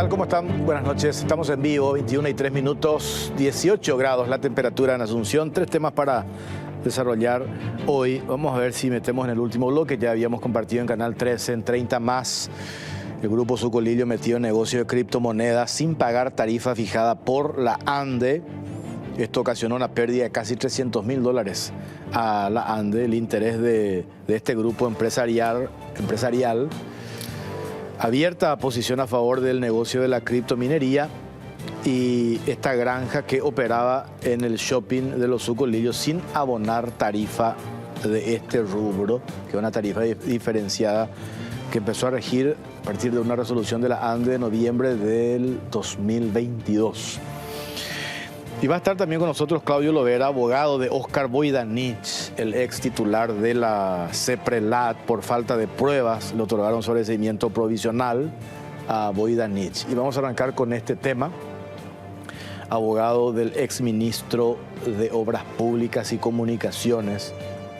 tal? ¿Cómo están? Buenas noches. Estamos en vivo, 21:03, 18 grados la temperatura en Asunción. 3 temas para desarrollar hoy. Vamos a ver si metemos en el último bloque. Ya habíamos compartido en Canal 13, en 30 más. El grupo Sucolillo metido en negocio de criptomonedas sin pagar tarifa fijada por la ANDE. Esto ocasionó una pérdida de casi $300.000 a la ANDE. El interés de este grupo empresarial abierta posición a favor del negocio de la criptominería y esta granja que operaba en el shopping de los Sucolillos sin abonar tarifa de este rubro, que es una tarifa diferenciada que empezó a regir a partir de una resolución de la ANDE de noviembre del 2022. Y va a estar también con nosotros Claudio Lovera, abogado de Oscar Voidanich, el ex titular de la CEPRELAT. Por falta de pruebas le otorgaron sobreseimiento provisional a Voidanich. Y vamos a arrancar con este tema. Abogado del ex ministro de Obras Públicas y Comunicaciones,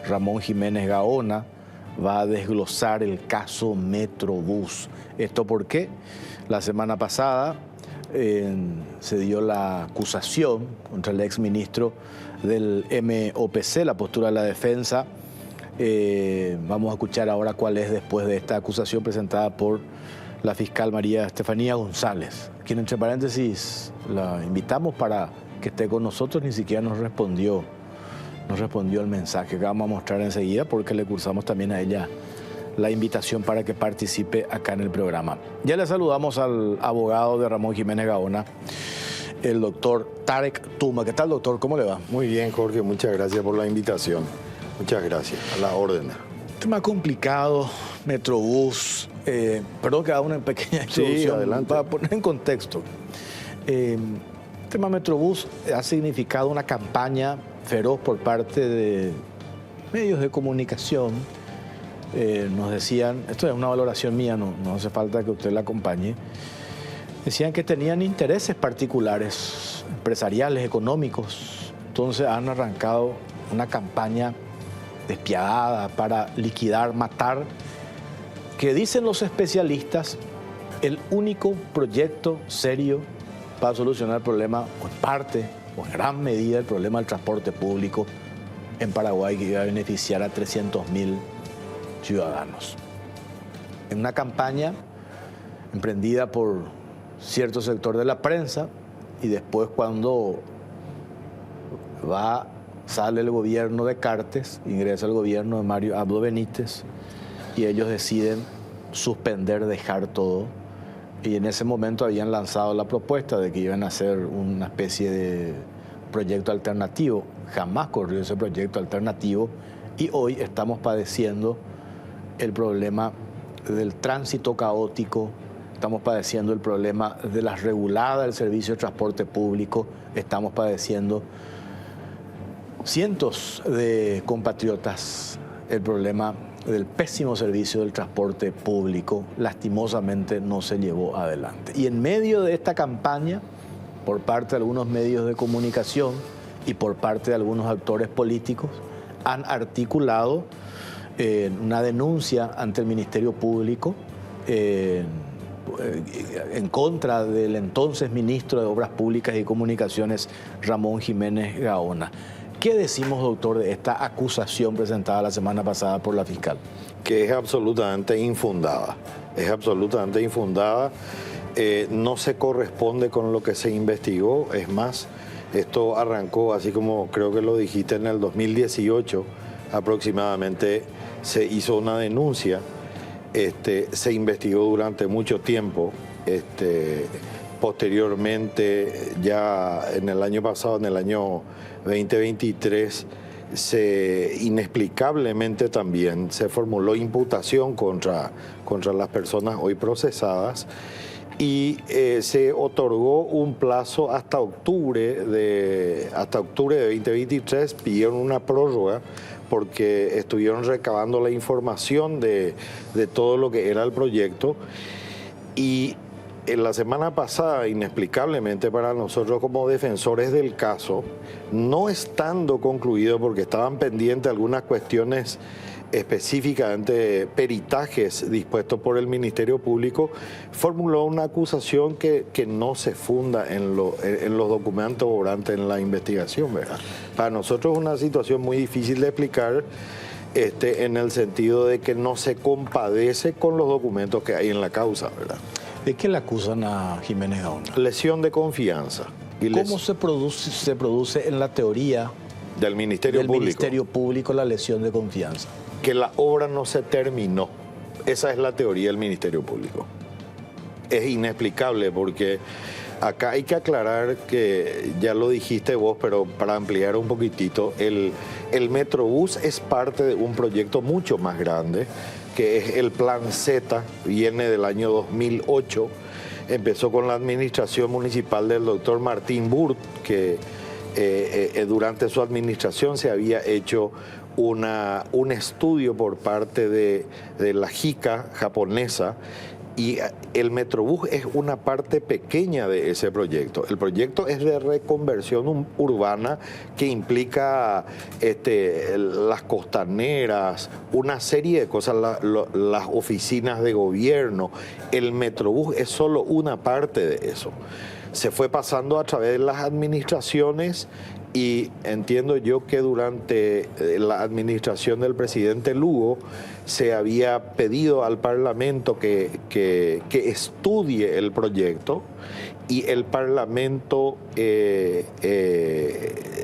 Ramón Jiménez Gaona, va a desglosar el caso Metrobús. ¿Esto por qué? La semana pasada se dio la acusación contra el exministro del MOPC, la postura de la defensa. Vamos a escuchar ahora cuál es después de esta acusación presentada por la fiscal María Estefanía González, quien, entre paréntesis, la invitamos para que esté con nosotros. Ni siquiera nos respondió el mensaje que vamos a mostrar enseguida, porque le cursamos también a ella la invitación para que participe acá en el programa. Ya le saludamos al abogado de Ramón Jiménez Gaona, el doctor Tarek Tuma. ¿Qué tal, doctor? ¿Cómo le va? Muy bien, Jorge. Muchas gracias por la invitación. Muchas gracias. A la orden. Tema complicado, Metrobús. Perdón que haga una pequeña introducción. Sí, adelante. Para poner en contexto. El tema Metrobús ha significado una campaña feroz por parte de medios de comunicación. Nos decían, esto es una valoración mía, no hace falta que usted la acompañe, decían que tenían intereses particulares, empresariales, económicos. Entonces han arrancado una campaña despiadada para liquidar, matar, que dicen los especialistas, el único proyecto serio para solucionar el problema, o en parte, o en gran medida, el problema del transporte público en Paraguay, que iba a beneficiar a 300.000 ciudadanos. En una campaña emprendida por cierto sector de la prensa, y después, cuando sale el gobierno de Cartes, ingresa el gobierno de Mario Abdo Benítez, y ellos deciden suspender, dejar todo. Y en ese momento habían lanzado la propuesta de que iban a hacer una especie de proyecto alternativo. Jamás corrió ese proyecto alternativo, y hoy estamos padeciendo el problema del tránsito caótico, estamos padeciendo el problema de la regulada del servicio de transporte público, estamos padeciendo cientos de compatriotas el problema del pésimo servicio del transporte público. Lastimosamente no se llevó adelante. Y en medio de esta campaña, por parte de algunos medios de comunicación y por parte de algunos actores políticos, han articulado una denuncia ante el Ministerio Público en contra del entonces ministro de Obras Públicas y Comunicaciones, Ramón Jiménez Gaona. ¿Qué decimos, doctor, de esta acusación presentada la semana pasada por la fiscal? Que es absolutamente infundada. Es absolutamente infundada. No se corresponde con lo que se investigó. Es más, esto arrancó, así como creo que lo dijiste, en el 2018 aproximadamente. Se hizo una denuncia, se investigó durante mucho tiempo, posteriormente, ya en el año pasado, en el año 2023, inexplicablemente también se formuló imputación contra las personas hoy procesadas, y se otorgó un plazo hasta octubre de 2023, pidieron una prórroga porque estuvieron recabando la información de todo lo que era el proyecto. Y en la semana pasada, inexplicablemente para nosotros como defensores del caso, no estando concluido porque estaban pendientes algunas cuestiones específicamente peritajes dispuestos por el Ministerio Público, formuló una acusación que no se funda en los documentos orantes en la investigación, ¿verdad? Para nosotros es una situación muy difícil de explicar, en el sentido de que no se compadece con los documentos que hay en la causa, ¿verdad? ¿De qué le acusan a Jiménez Gaona? Lesión de confianza. ¿Cómo se produce en la teoría del Ministerio Público la lesión de confianza? Que la obra no se terminó. Esa es la teoría del Ministerio Público. Es inexplicable porque acá hay que aclarar que, ya lo dijiste vos, pero para ampliar un poquitito, el Metrobús es parte de un proyecto mucho más grande, que es el Plan Z, viene del año 2008, empezó con la administración municipal del doctor Martín Burt, que durante su administración se había hecho un estudio por parte de la JICA japonesa, y el Metrobús es una parte pequeña de ese proyecto. El proyecto es de reconversión urbana que implica las costaneras, una serie de cosas, las oficinas de gobierno. El Metrobús es solo una parte de eso. Se fue pasando a través de las administraciones, y entiendo yo que durante la administración del presidente Lugo se había pedido al Parlamento que estudie el proyecto, y el Parlamento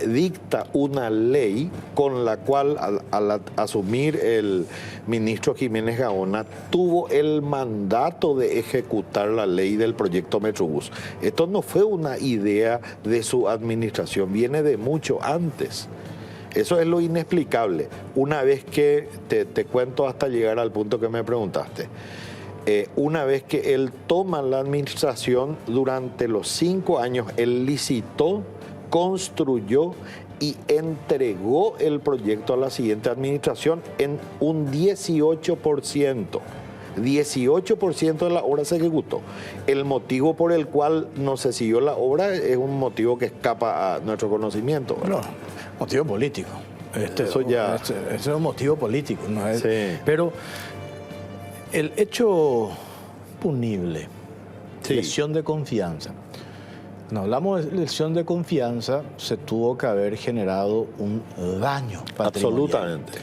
dicta una ley con la cual, al asumir el ministro Jiménez Gaona, tuvo el mandato de ejecutar la ley del proyecto Metrobús. Esto no fue una idea de su administración, viene de mucho antes. Eso es lo inexplicable. Una vez que, te cuento hasta llegar al punto que me preguntaste, una vez que él toma la administración, durante los 5 años, él licitó, construyó y entregó el proyecto a la siguiente administración en un 18%. 18% de la obra se ejecutó. El motivo por el cual no se siguió la obra es un motivo que escapa a nuestro conocimiento, ¿verdad? No, motivo político. Eso ya... Es un motivo político, ¿no? Sí. Pero el hecho punible, sí, lesión de confianza. Cuando hablamos de lesión de confianza, se tuvo que haber generado un daño patrimonial. Absolutamente.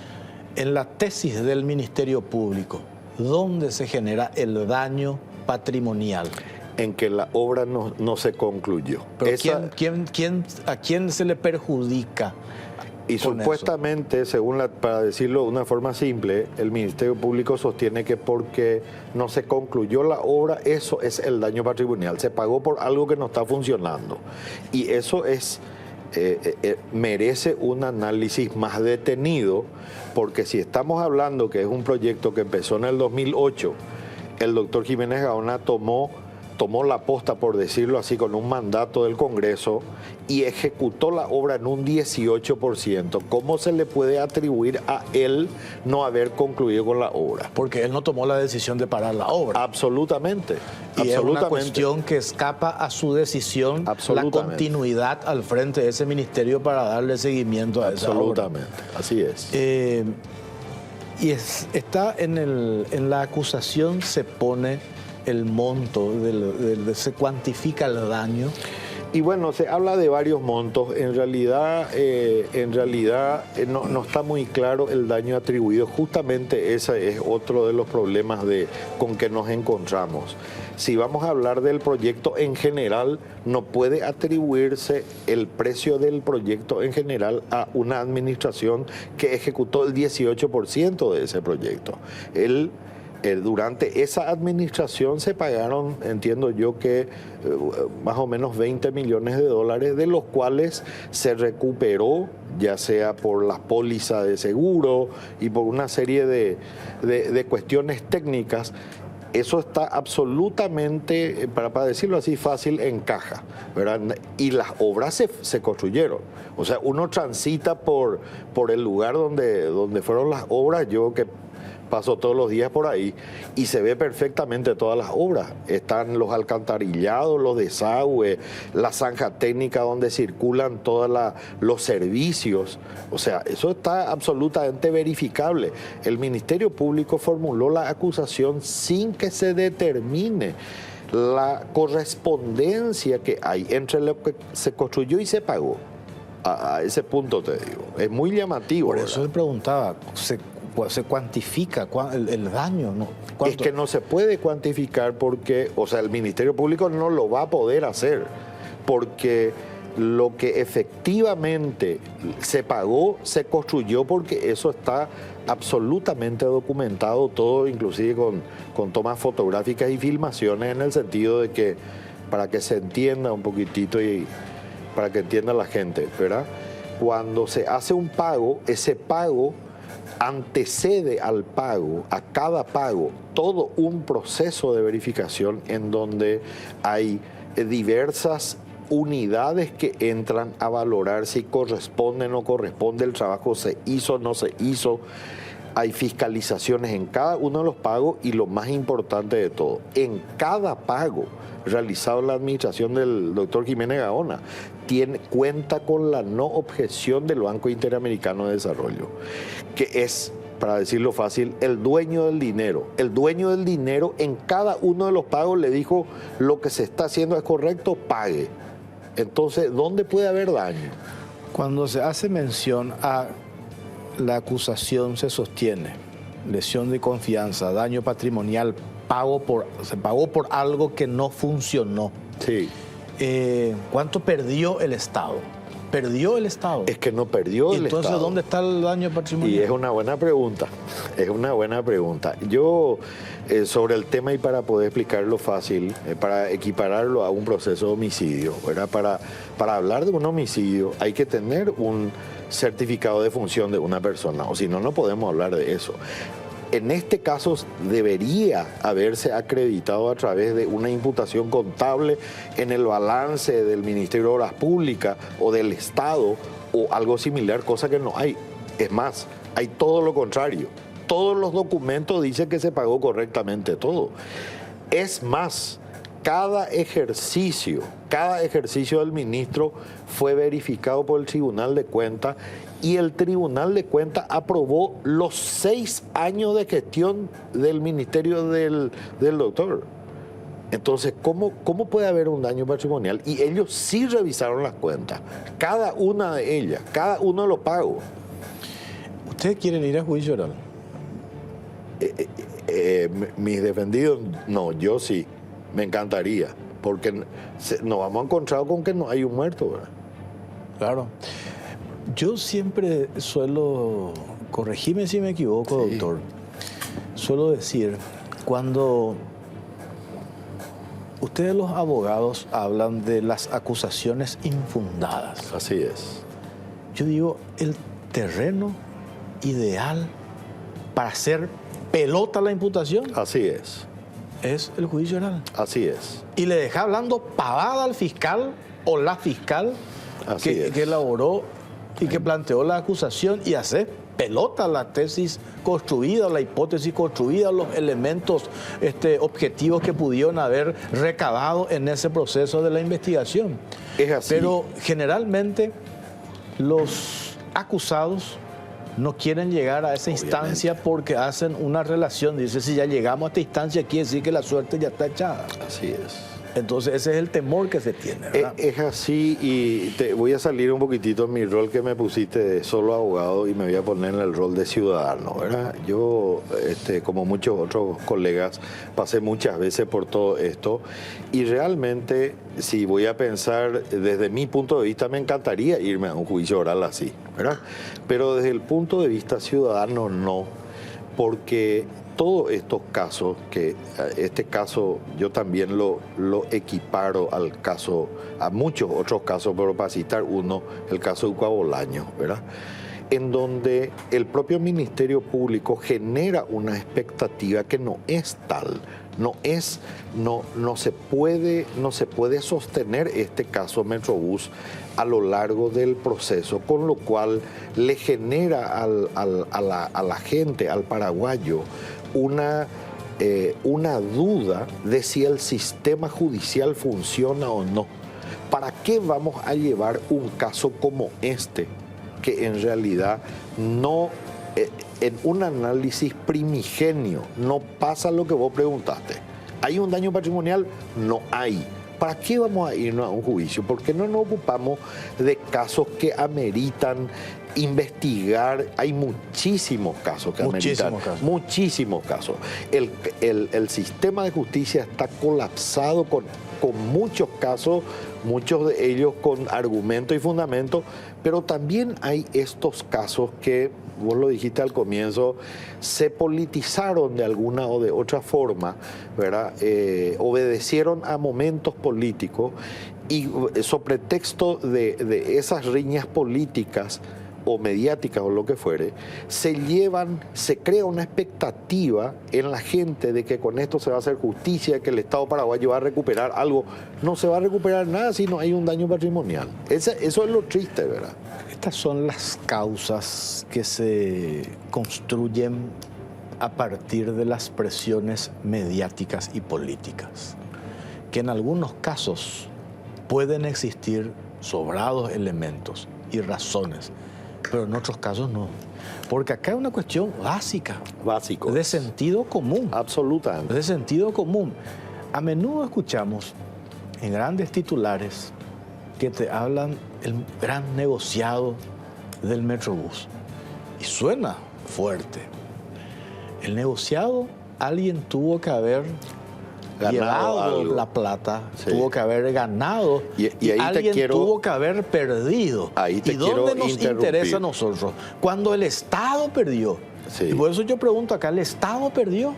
En la tesis del Ministerio Público, ¿dónde se genera el daño patrimonial? En que la obra no se concluyó. Pero ¿a quién se le perjudica? Y supuestamente, para decirlo de una forma simple, el Ministerio Público sostiene que porque no se concluyó la obra, eso es el daño patrimonial. Se pagó por algo que no está funcionando. Y eso merece un análisis más detenido, porque si estamos hablando que es un proyecto que empezó en el 2008, el doctor Jiménez Gaona tomó la posta, por decirlo así, con un mandato del Congreso, y ejecutó la obra en un 18%. ¿Cómo se le puede atribuir a él no haber concluido con la obra? Porque él no tomó la decisión de parar la obra. Absolutamente. Y es una cuestión que escapa a su decisión, la continuidad al frente de ese ministerio para darle seguimiento a esa obra. Absolutamente, así es. Está en la acusación, se pone el monto, se cuantifica el daño. Y bueno, se habla de varios montos. En realidad no está muy claro el daño atribuido. Justamente ese es otro de los problemas con que nos encontramos. Si vamos a hablar del proyecto en general, no puede atribuirse el precio del proyecto en general a una administración que ejecutó el 18% de ese proyecto. Durante esa administración se pagaron, entiendo yo, que más o menos 20 millones de dólares, de los cuales se recuperó, ya sea por las pólizas de seguro y por una serie de cuestiones técnicas. Eso está absolutamente, para decirlo así fácil, en caja, ¿verdad? Y las obras se construyeron. O sea, uno transita por el lugar donde fueron las obras. Yo que paso todos los días por ahí y se ve perfectamente todas las obras. Están los alcantarillados, los desagües, la zanja técnica donde circulan todos los servicios. O sea, eso está absolutamente verificable. El Ministerio Público formuló la acusación sin que se determine la correspondencia que hay entre lo que se construyó y se pagó. A ese punto te digo. Es muy llamativo. Por eso le preguntaba, ¿se cuantifica el daño? ¿No? Es que no se puede cuantificar porque, o sea, el Ministerio Público no lo va a poder hacer porque lo que efectivamente se pagó, se construyó porque eso está absolutamente documentado todo, inclusive con tomas fotográficas y filmaciones, en el sentido de que, para que se entienda un poquitito y para que entienda la gente, ¿verdad? Cuando se hace un pago, ese pago antecede al pago, a cada pago, todo un proceso de verificación en donde hay diversas unidades que entran a valorar si corresponde o no corresponde, el trabajo se hizo o no se hizo. Hay fiscalizaciones en cada uno de los pagos y lo más importante de todo, en cada pago realizado en la administración del doctor Jiménez Gaona, cuenta con la no objeción del Banco Interamericano de Desarrollo, que es, para decirlo fácil, el dueño del dinero. El dueño del dinero en cada uno de los pagos le dijo: lo que se está haciendo es correcto, pague. Entonces, ¿dónde puede haber daño? Cuando se hace mención a la acusación, se sostiene lesión de confianza, daño patrimonial, se pagó por algo que no funcionó. Sí. ¿Cuánto perdió el Estado? ¿Perdió el Estado? Es que no perdió el Estado. Entonces, ¿dónde está el daño patrimonial? Y es una buena pregunta, es una buena pregunta. Yo, sobre el tema, y para poder explicarlo fácil, para equipararlo a un proceso de homicidio, ¿verdad? Para hablar de un homicidio hay que tener un certificado de función de una persona, o si no, no podemos hablar de eso. En este caso debería haberse acreditado a través de una imputación contable en el balance del Ministerio de Obras Públicas o del Estado o algo similar, cosa que no hay. Es más, hay todo lo contrario. Todos los documentos dicen que se pagó correctamente todo. Es más, cada ejercicio del ministro fue verificado por el Tribunal de Cuentas y el Tribunal de Cuentas aprobó los 6 años de gestión del ministerio del doctor. Entonces, ¿cómo puede haber un daño patrimonial? Y ellos sí revisaron las cuentas, cada una de ellas, cada uno de los pagos. ¿Ustedes quieren ir a juicio oral? Mis defendidos, no, yo sí, me encantaría, porque nos vamos a encontrar con que no hay un muerto, ¿verdad? Claro. Yo siempre suelo, corregime si me equivoco, sí, doctor, suelo decir, cuando ustedes los abogados hablan de las acusaciones infundadas. Así es. Yo digo, el terreno ideal para hacer pelota la imputación. Así es. Es el juicio oral. Así es. Y le deja hablando pavada al fiscal o la fiscal que elaboró y que planteó la acusación, y hacer pelota la tesis construida, la hipótesis construida, los elementos objetivos que pudieron haber recabado en ese proceso de la investigación. Es así. Pero generalmente los acusados no quieren llegar a esa instancia porque hacen una relación. Dice, si ya llegamos a esta instancia, quiere decir que la suerte ya está echada. Así es. Entonces ese es el temor que se tiene, ¿verdad? Es así, y te voy a salir un poquitito en mi rol que me pusiste de solo abogado y me voy a poner en el rol de ciudadano, ¿verdad? Yo, como muchos otros colegas, pasé muchas veces por todo esto y realmente, si voy a pensar desde mi punto de vista, me encantaría irme a un juicio oral así, ¿verdad? Pero desde el punto de vista ciudadano, no, porque todos estos casos, que este caso yo también lo equiparo al caso, a muchos otros casos, pero para citar uno, el caso de Ucao Bolaños, ¿verdad? en donde el propio Ministerio Público genera una expectativa que no es tal. No se puede sostener este caso Metrobús a lo largo del proceso, con lo cual le genera a la gente, al paraguayo, una duda de si el sistema judicial funciona o no. ¿Para qué vamos a llevar un caso como este, que en realidad no, en un análisis primigenio, no pasa lo que vos preguntaste? ¿Hay un daño patrimonial? No hay. ¿Para qué vamos a irnos a un juicio? ¿Por qué no nos ocupamos de casos que ameritan investigar? Hay muchísimos casos que ameritan. Muchísimos casos. El sistema de justicia está colapsado con muchos casos, muchos de ellos con argumento y fundamento, pero también hay estos casos que, vos lo dijiste al comienzo, se politizaron de alguna o de otra forma, ¿verdad? Obedecieron a momentos políticos y sobre pretexto de esas riñas políticas o mediáticas o lo que fuere, se crea una expectativa en la gente de que con esto se va a hacer justicia, que el Estado paraguayo va a recuperar algo. No se va a recuperar nada si no hay un daño patrimonial. Eso es lo triste, ¿verdad? Estas son las causas que se construyen a partir de las presiones mediáticas y políticas, que en algunos casos pueden existir sobrados elementos y razones, pero en otros casos no. Porque acá hay una cuestión básica. Básico. De sentido común. Absolutamente. De sentido común. A menudo escuchamos en grandes titulares que te hablan el gran negociado del Metrobús. Y suena fuerte. El negociado, alguien tuvo que haber llevado algo. La plata, Sí. Tuvo que haber ganado y ahí alguien tuvo que haber perdido. Ahí te ¿Y dónde quiero nos interrumpir. interesa a nosotros? Cuando el Estado perdió. Sí. Y por eso yo pregunto acá, ¿el Estado perdió?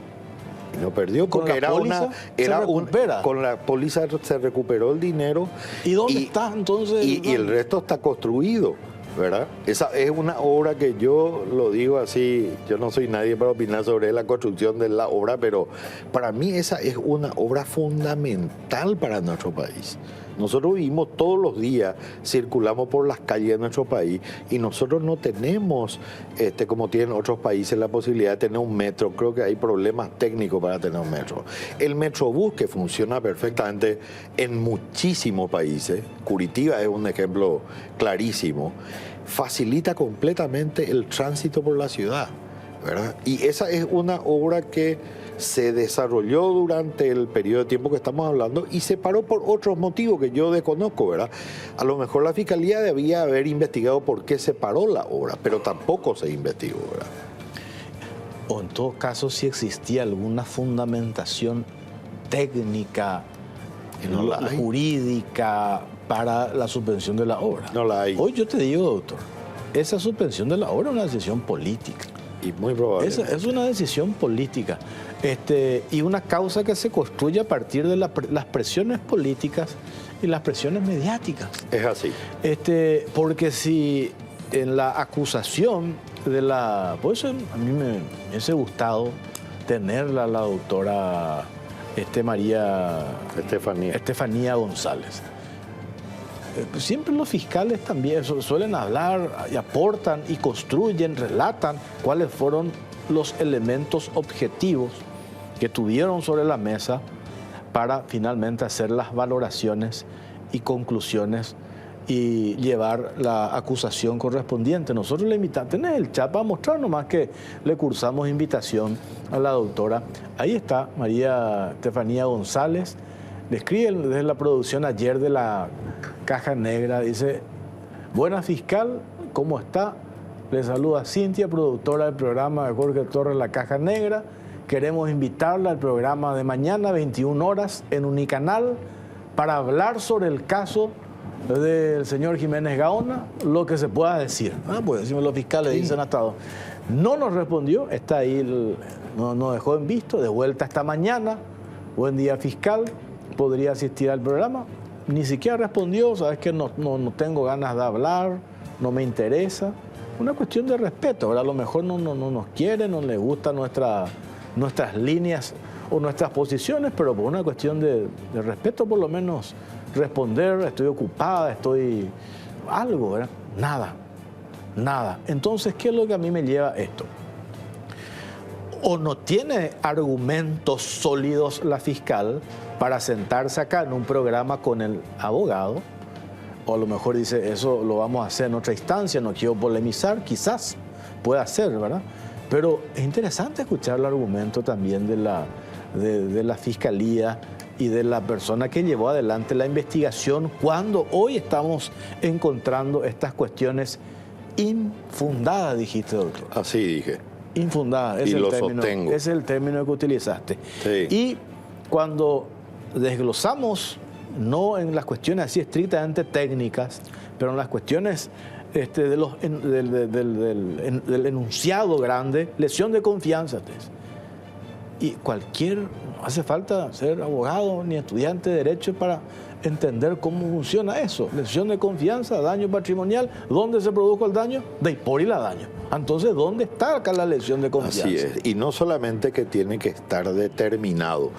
No perdió porque Con la póliza se recupera. con la póliza se recuperó el dinero. ¿Y dónde está entonces? Y el resto está construido, ¿verdad? Esa es una obra que yo lo digo así, yo no soy nadie para opinar sobre la construcción de la obra, pero para mí esa es una obra fundamental para nuestro país. Nosotros vivimos todos los días, circulamos por las calles de nuestro país y nosotros no tenemos, como tienen otros países, la posibilidad de tener un metro. Creo que hay problemas técnicos para tener un metro. El Metrobús, que funciona perfectamente en muchísimos países, Curitiba es un ejemplo clarísimo, facilita completamente el tránsito por la ciudad, ¿verdad? Y esa es una obra que se desarrolló durante el periodo de tiempo que estamos hablando y se paró por otros motivos que yo desconozco, ¿verdad? A lo mejor la Fiscalía debía haber investigado por qué se paró la obra, pero tampoco se investigó, ¿verdad? O en todo caso, si existía alguna fundamentación técnica, No la hay. jurídica para la suspensión de la obra. No la hay. Hoy yo te digo, doctor, esa suspensión de la obra es una decisión política. Y muy probable. Es una decisión política y una causa que se construye a partir de las presiones políticas y las presiones mediáticas. Es así. Porque si en la acusación de la... Por eso a mí me hubiese gustado tenerla la doctora María Estefanía González. Siempre los fiscales también suelen hablar y aportan y construyen, relatan cuáles fueron los elementos objetivos que tuvieron sobre la mesa para finalmente hacer las valoraciones y conclusiones y llevar la acusación correspondiente. Nosotros le invitamos, tenés el chat para mostrar nomás que le cursamos invitación a la doctora. Ahí está María Estefanía González. Le escriben desde la producción ayer de la Caja Negra, dice: buena fiscal, ¿cómo está? Le saluda Cintia, productora del programa de Jorge Torres, La Caja Negra. Queremos invitarla al programa de mañana, 21 horas, en Unicanal, para hablar sobre el caso del señor Jiménez Gaona, lo que se pueda decir. Pues decimos los fiscales, dicen hasta dónde. No nos respondió, está ahí, nos dejó en visto, de vuelta esta mañana. Buen día, fiscal. ¿Podría asistir al programa? Ni siquiera respondió, sabes que no tengo ganas de hablar, no me interesa. una cuestión de respeto, ¿verdad? A lo mejor no nos quieren, no les gustan nuestras líneas o nuestras posiciones, pero por una cuestión de respeto, por lo menos responder, estoy ocupada, estoy algo, ¿verdad? Nada. Entonces, ¿qué es lo que a mí me lleva a esto? O no tiene argumentos sólidos la fiscal para sentarse acá en un programa con el abogado, o a lo mejor dice, eso lo vamos a hacer en otra instancia, no quiero polemizar, quizás pueda ser, ¿verdad? Pero es interesante escuchar el argumento también de la fiscalía y de la persona que llevó adelante la investigación, cuando hoy estamos encontrando estas cuestiones infundadas, dijiste, doctor. Así dije. Infundada, y lo sostengo. Es el término que utilizaste. Sí. Y cuando desglosamos, no en las cuestiones así estrictamente técnicas, pero en las cuestiones del enunciado grande, lesión de confianza. Y no hace falta ser abogado ni estudiante de Derecho para entender cómo funciona eso. Lesión de confianza, daño patrimonial. ¿Dónde se produjo el daño? De por y la daño. Entonces, ¿dónde está acá la lesión de confianza? Así es. Y no solamente que tiene que estar determinado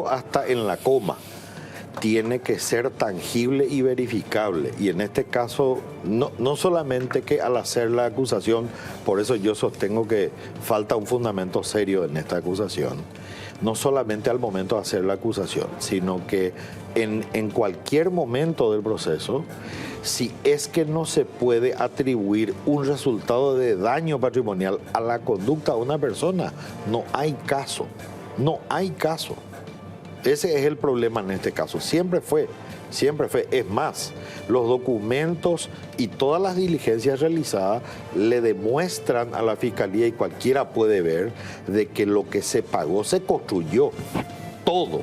hasta en la coma. Tiene que ser tangible y verificable. Y en este caso, no solamente que al hacer la acusación, por eso yo sostengo que falta un fundamento serio en esta acusación, no solamente al momento de hacer la acusación, sino que en cualquier momento del proceso, si es que no se puede atribuir un resultado de daño patrimonial a la conducta de una persona, no hay caso. Ese es el problema en este caso. Siempre fue. Es más, los documentos y todas las diligencias realizadas le demuestran a la Fiscalía, y cualquiera puede ver, de que lo que se pagó se construyó. Todo.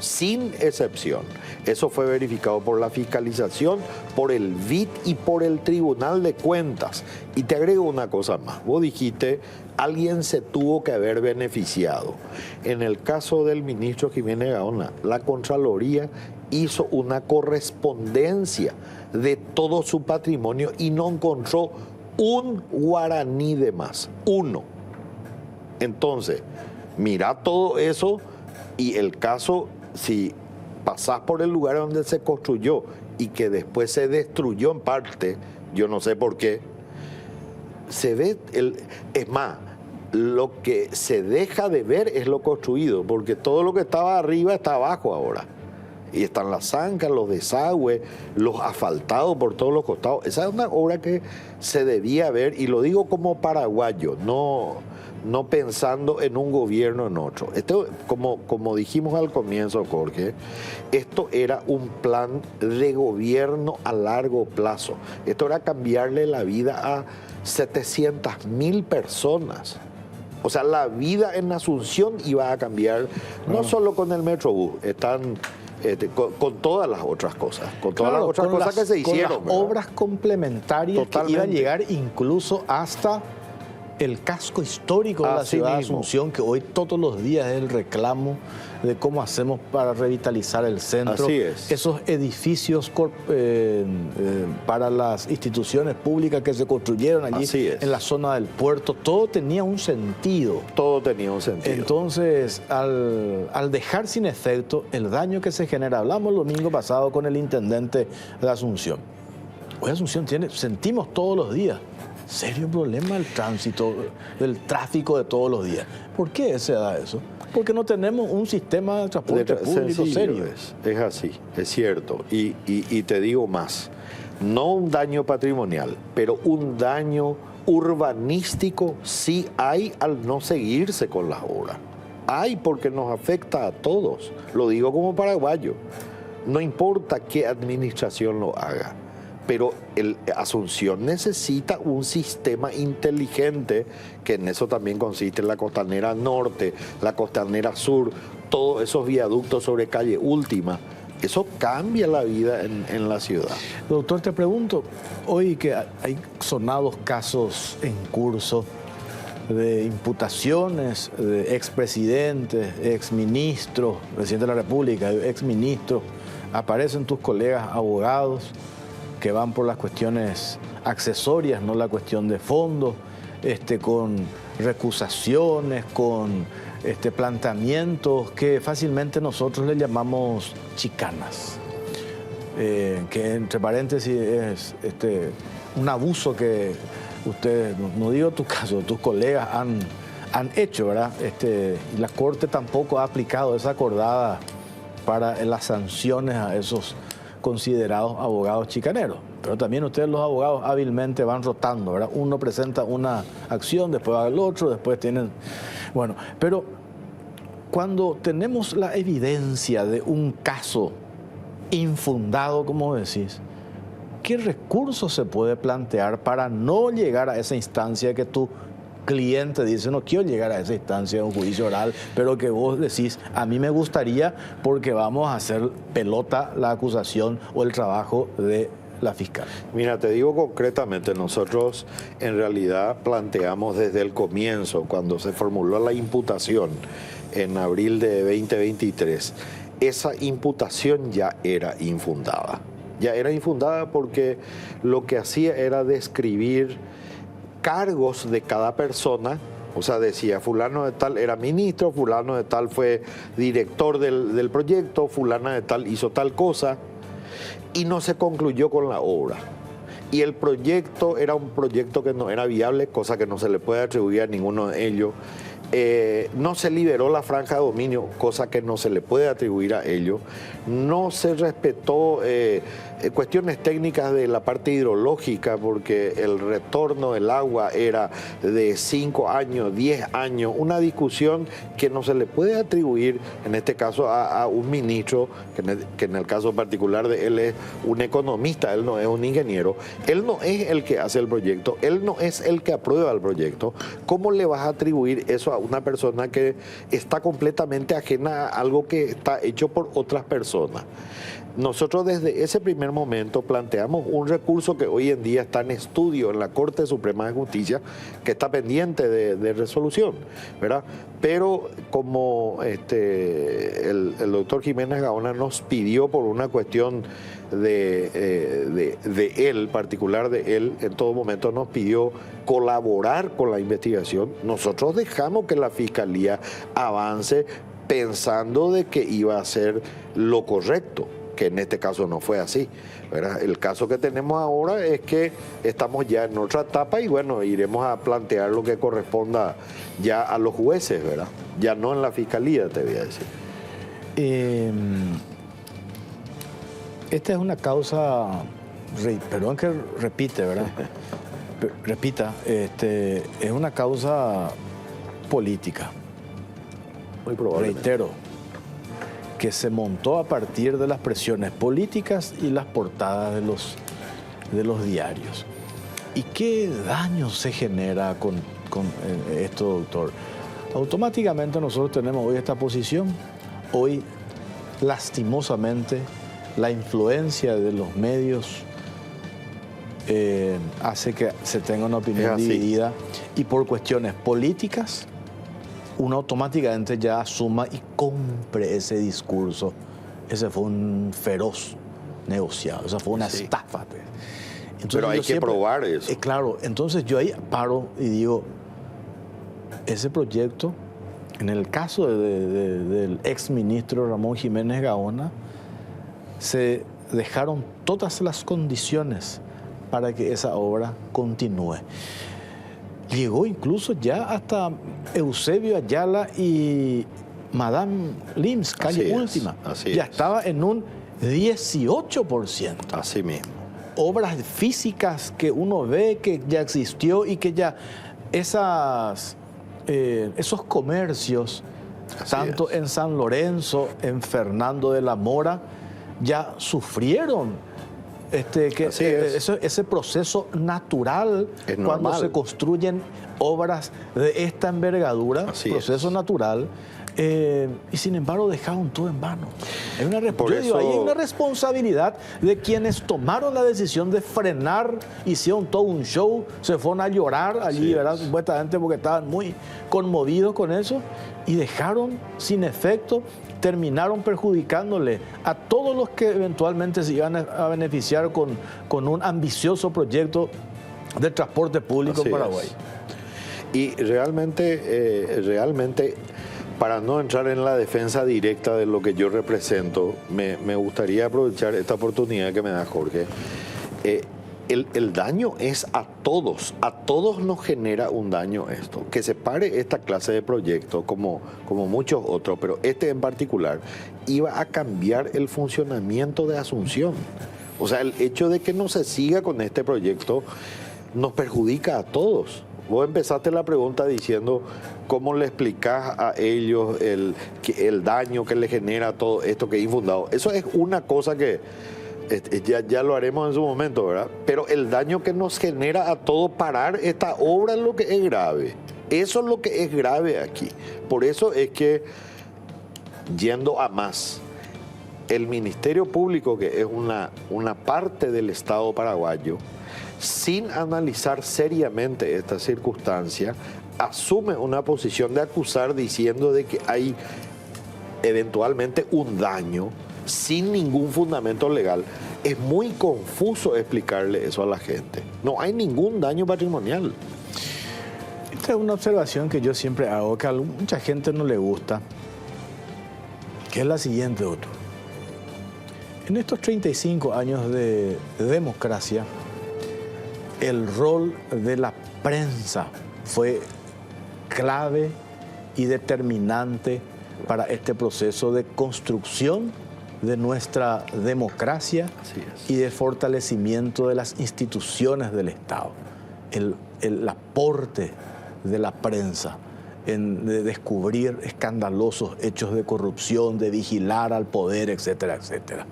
Sin excepción. Eso fue verificado por la fiscalización, por el BID y por el Tribunal de Cuentas. Y te agrego una cosa más. Vos dijiste, alguien se tuvo que haber beneficiado. En el caso del ministro Jiménez Gaona, la Contraloría hizo una correspondencia de todo su patrimonio y no encontró un guaraní de más. Uno. Entonces, mira todo eso y el caso, si pasás por el lugar donde se construyó y que después se destruyó en parte, yo no sé por qué, se ve, es más, lo que se deja de ver es lo construido, porque todo lo que estaba arriba está abajo ahora. Y están las zancas, los desagües, los asfaltados por todos los costados. Esa es una obra que se debía ver, y lo digo como paraguayo, no pensando en un gobierno en otro. Esto, como dijimos al comienzo, Jorge, esto era un plan de gobierno a largo plazo. Esto era cambiarle la vida a 700.000 personas. O sea, la vida en Asunción iba a cambiar, no solo con el Metrobús, están con todas las otras cosas, que se hicieron. Con las obras complementarias. Totalmente. Que iban a llegar incluso hasta el casco histórico de la ciudad de Asunción, que hoy todos los días es el reclamo de cómo hacemos para revitalizar el centro. Así es. Esos edificios para las instituciones públicas que se construyeron allí en la zona del puerto, todo tenía un sentido. Todo tenía un sentido. Entonces, al dejar sin efecto el daño que se genera, hablamos el domingo pasado con el intendente de Asunción. Hoy Asunción sentimos todos los días serio problema del tránsito, del tráfico de todos los días. ¿Por qué se da eso? Porque no tenemos un sistema de transporte público serio. Es así, es cierto. Y te digo más, no un daño patrimonial, pero un daño urbanístico sí hay al no seguirse con las obras. Hay, porque nos afecta a todos. Lo digo como paraguayo. No importa qué administración lo haga, pero Asunción necesita un sistema inteligente, que en eso también consiste la costanera norte, la costanera sur, todos esos viaductos sobre calle Última. Eso cambia la vida en la ciudad. Doctor, te pregunto, hoy que hay sonados casos en curso de imputaciones de expresidentes, exministros, presidente de la República, exministros, aparecen tus colegas abogados. que van por las cuestiones accesorias, no la cuestión de fondo, con recusaciones, con planteamientos que fácilmente nosotros le llamamos chicanas, que entre paréntesis es un abuso que ustedes, no digo tu caso, tus colegas han hecho, ¿verdad? Y la Corte tampoco ha aplicado esa acordada para las sanciones a esos considerados abogados chicaneros. Pero también ustedes los abogados hábilmente van rotando, ¿verdad? Uno presenta una acción, después va el otro, después tienen... Bueno, pero cuando tenemos la evidencia de un caso infundado, como decís, ¿qué recursos se puede plantear para no llegar a esa instancia que tu cliente dice, no quiero llegar a esa instancia de un juicio oral, pero que vos decís, a mí me gustaría porque vamos a hacer pelota la acusación o el trabajo de la fiscal? Mira, te digo concretamente, nosotros en realidad planteamos desde el comienzo, cuando se formuló la imputación en abril de 2023, esa imputación ya era infundada. Ya era infundada porque lo que hacía era describir cargos de cada persona. O sea, decía, fulano de tal era ministro, fulano de tal fue director del proyecto, fulana de tal hizo tal cosa, y no se concluyó con la obra. Y el proyecto era un proyecto que no era viable, cosa que no se le puede atribuir a ninguno de ellos. No se liberó la franja de dominio, cosa que no se le puede atribuir a ellos. No se respetó cuestiones técnicas de la parte hidrológica, porque el retorno del agua era de 5 años, 10 años, una discusión que no se le puede atribuir, en este caso, a un ministro, que en el caso particular de él es un economista, él no es un ingeniero, él no es el que hace el proyecto, él no es el que aprueba el proyecto. ¿Cómo le vas a atribuir eso a una persona que está completamente ajena a algo que está hecho por otras personas? Nosotros desde ese primer momento planteamos un recurso que hoy en día está en estudio en la Corte Suprema de Justicia, que está pendiente de resolución, ¿verdad? Pero como el doctor Jiménez Gaona nos pidió por una cuestión de él, particular de él, en todo momento nos pidió colaborar con la investigación, nosotros dejamos que la Fiscalía avance pensando de que iba a ser lo correcto, que en este caso no fue así, ¿verdad? El caso que tenemos ahora es que estamos ya en otra etapa y bueno, iremos a plantear lo que corresponda ya a los jueces, ¿verdad? Ya no en la Fiscalía, te voy a decir. Esta es una causa, perdón que repite, ¿verdad? Repita, es una causa política. Muy probable. Reitero, que se montó a partir de las presiones políticas y las portadas de los diarios. ¿Y qué daño se genera con esto, doctor? Automáticamente nosotros tenemos hoy esta posición. Hoy, lastimosamente, la influencia de los medios hace que se tenga una opinión dividida, y por cuestiones políticas uno automáticamente ya asuma y compre ese discurso. Ese fue un feroz negociado, esa fue una estafa. Entonces, pero hay que probar eso. Claro, entonces yo ahí paro y digo, ese proyecto, en el caso del exministro Ramón Jiménez Gaona, se dejaron todas las condiciones para que esa obra continúe. Llegó incluso ya hasta Eusebio Ayala y Madame Lims, calle Última. Ya estaba en un 18%. Así mismo. Obras físicas que uno ve que ya existió y que ya esos comercios, tanto en San Lorenzo, en Fernando de la Mora, ya sufrieron ese proceso natural cuando se construyen obras de esta envergadura, proceso natural, Y sin embargo dejaron todo en vano. Hay una, Por yo digo, eso- ahí hay una responsabilidad de quienes tomaron la decisión de frenar, hicieron todo un show, se fueron a llorar allí, Sí. ¿verdad? Supuestamente porque estaban muy conmovidos con eso y dejaron sin efecto, terminaron perjudicándole a todos los que eventualmente se iban a beneficiar con un ambicioso proyecto de transporte público Así en es. Paraguay. Y realmente, para no entrar en la defensa directa de lo que yo represento, me gustaría aprovechar esta oportunidad que me da Jorge. El daño es a todos nos genera un daño esto. Que se pare esta clase de proyectos, como muchos otros, pero este en particular, iba a cambiar el funcionamiento de Asunción. O sea, el hecho de que no se siga con este proyecto nos perjudica a todos. Vos empezaste la pregunta diciendo cómo le explicás a ellos el daño que le genera todo esto que es infundado. Eso es una cosa que ya lo haremos en su momento, ¿verdad? Pero el daño que nos genera a todo parar esta obra es lo que es grave. Eso es lo que es grave aquí. Por eso es que, yendo a más, el Ministerio Público, que es una parte del Estado paraguayo, sin analizar seriamente esta circunstancia, asume una posición de acusar diciendo de que hay eventualmente un daño sin ningún fundamento legal. Es muy confuso explicarle eso a la gente. No hay ningún daño patrimonial. Esta es una observación que yo siempre hago, que a mucha gente no le gusta, que es la siguiente, doctor. En estos 35 años de democracia, el rol de la prensa fue clave y determinante para este proceso de construcción de nuestra democracia Así es. y de fortalecimiento de las instituciones del Estado. El aporte de la prensa de descubrir escandalosos hechos de corrupción, de vigilar al poder, etcétera, etcétera.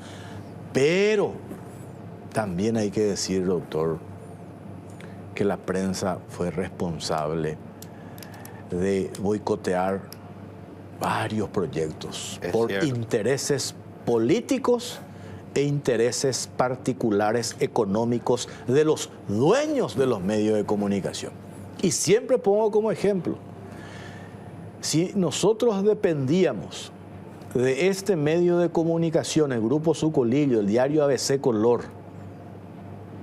Pero también hay que decir, doctor, que la prensa fue responsable de boicotear varios proyectos Es por cierto. intereses políticos e intereses particulares económicos de los dueños de los medios de comunicación. Y siempre pongo como ejemplo, si nosotros dependíamos de este medio de comunicación, el Grupo Sucolillo, el diario ABC Color,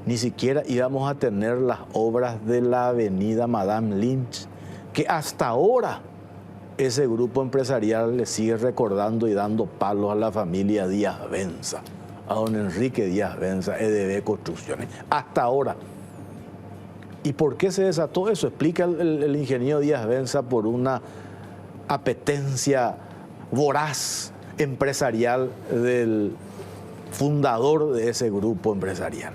ni siquiera íbamos a tener las obras de la avenida Madame Lynch, que hasta ahora ese grupo empresarial le sigue recordando y dando palos a la familia Díaz Benza, a don Enrique Díaz Benza, EDB Construcciones, hasta ahora. ¿Y por qué se desató eso? Explica el ingeniero Díaz Benza por una apetencia voraz empresarial del fundador de ese grupo empresarial.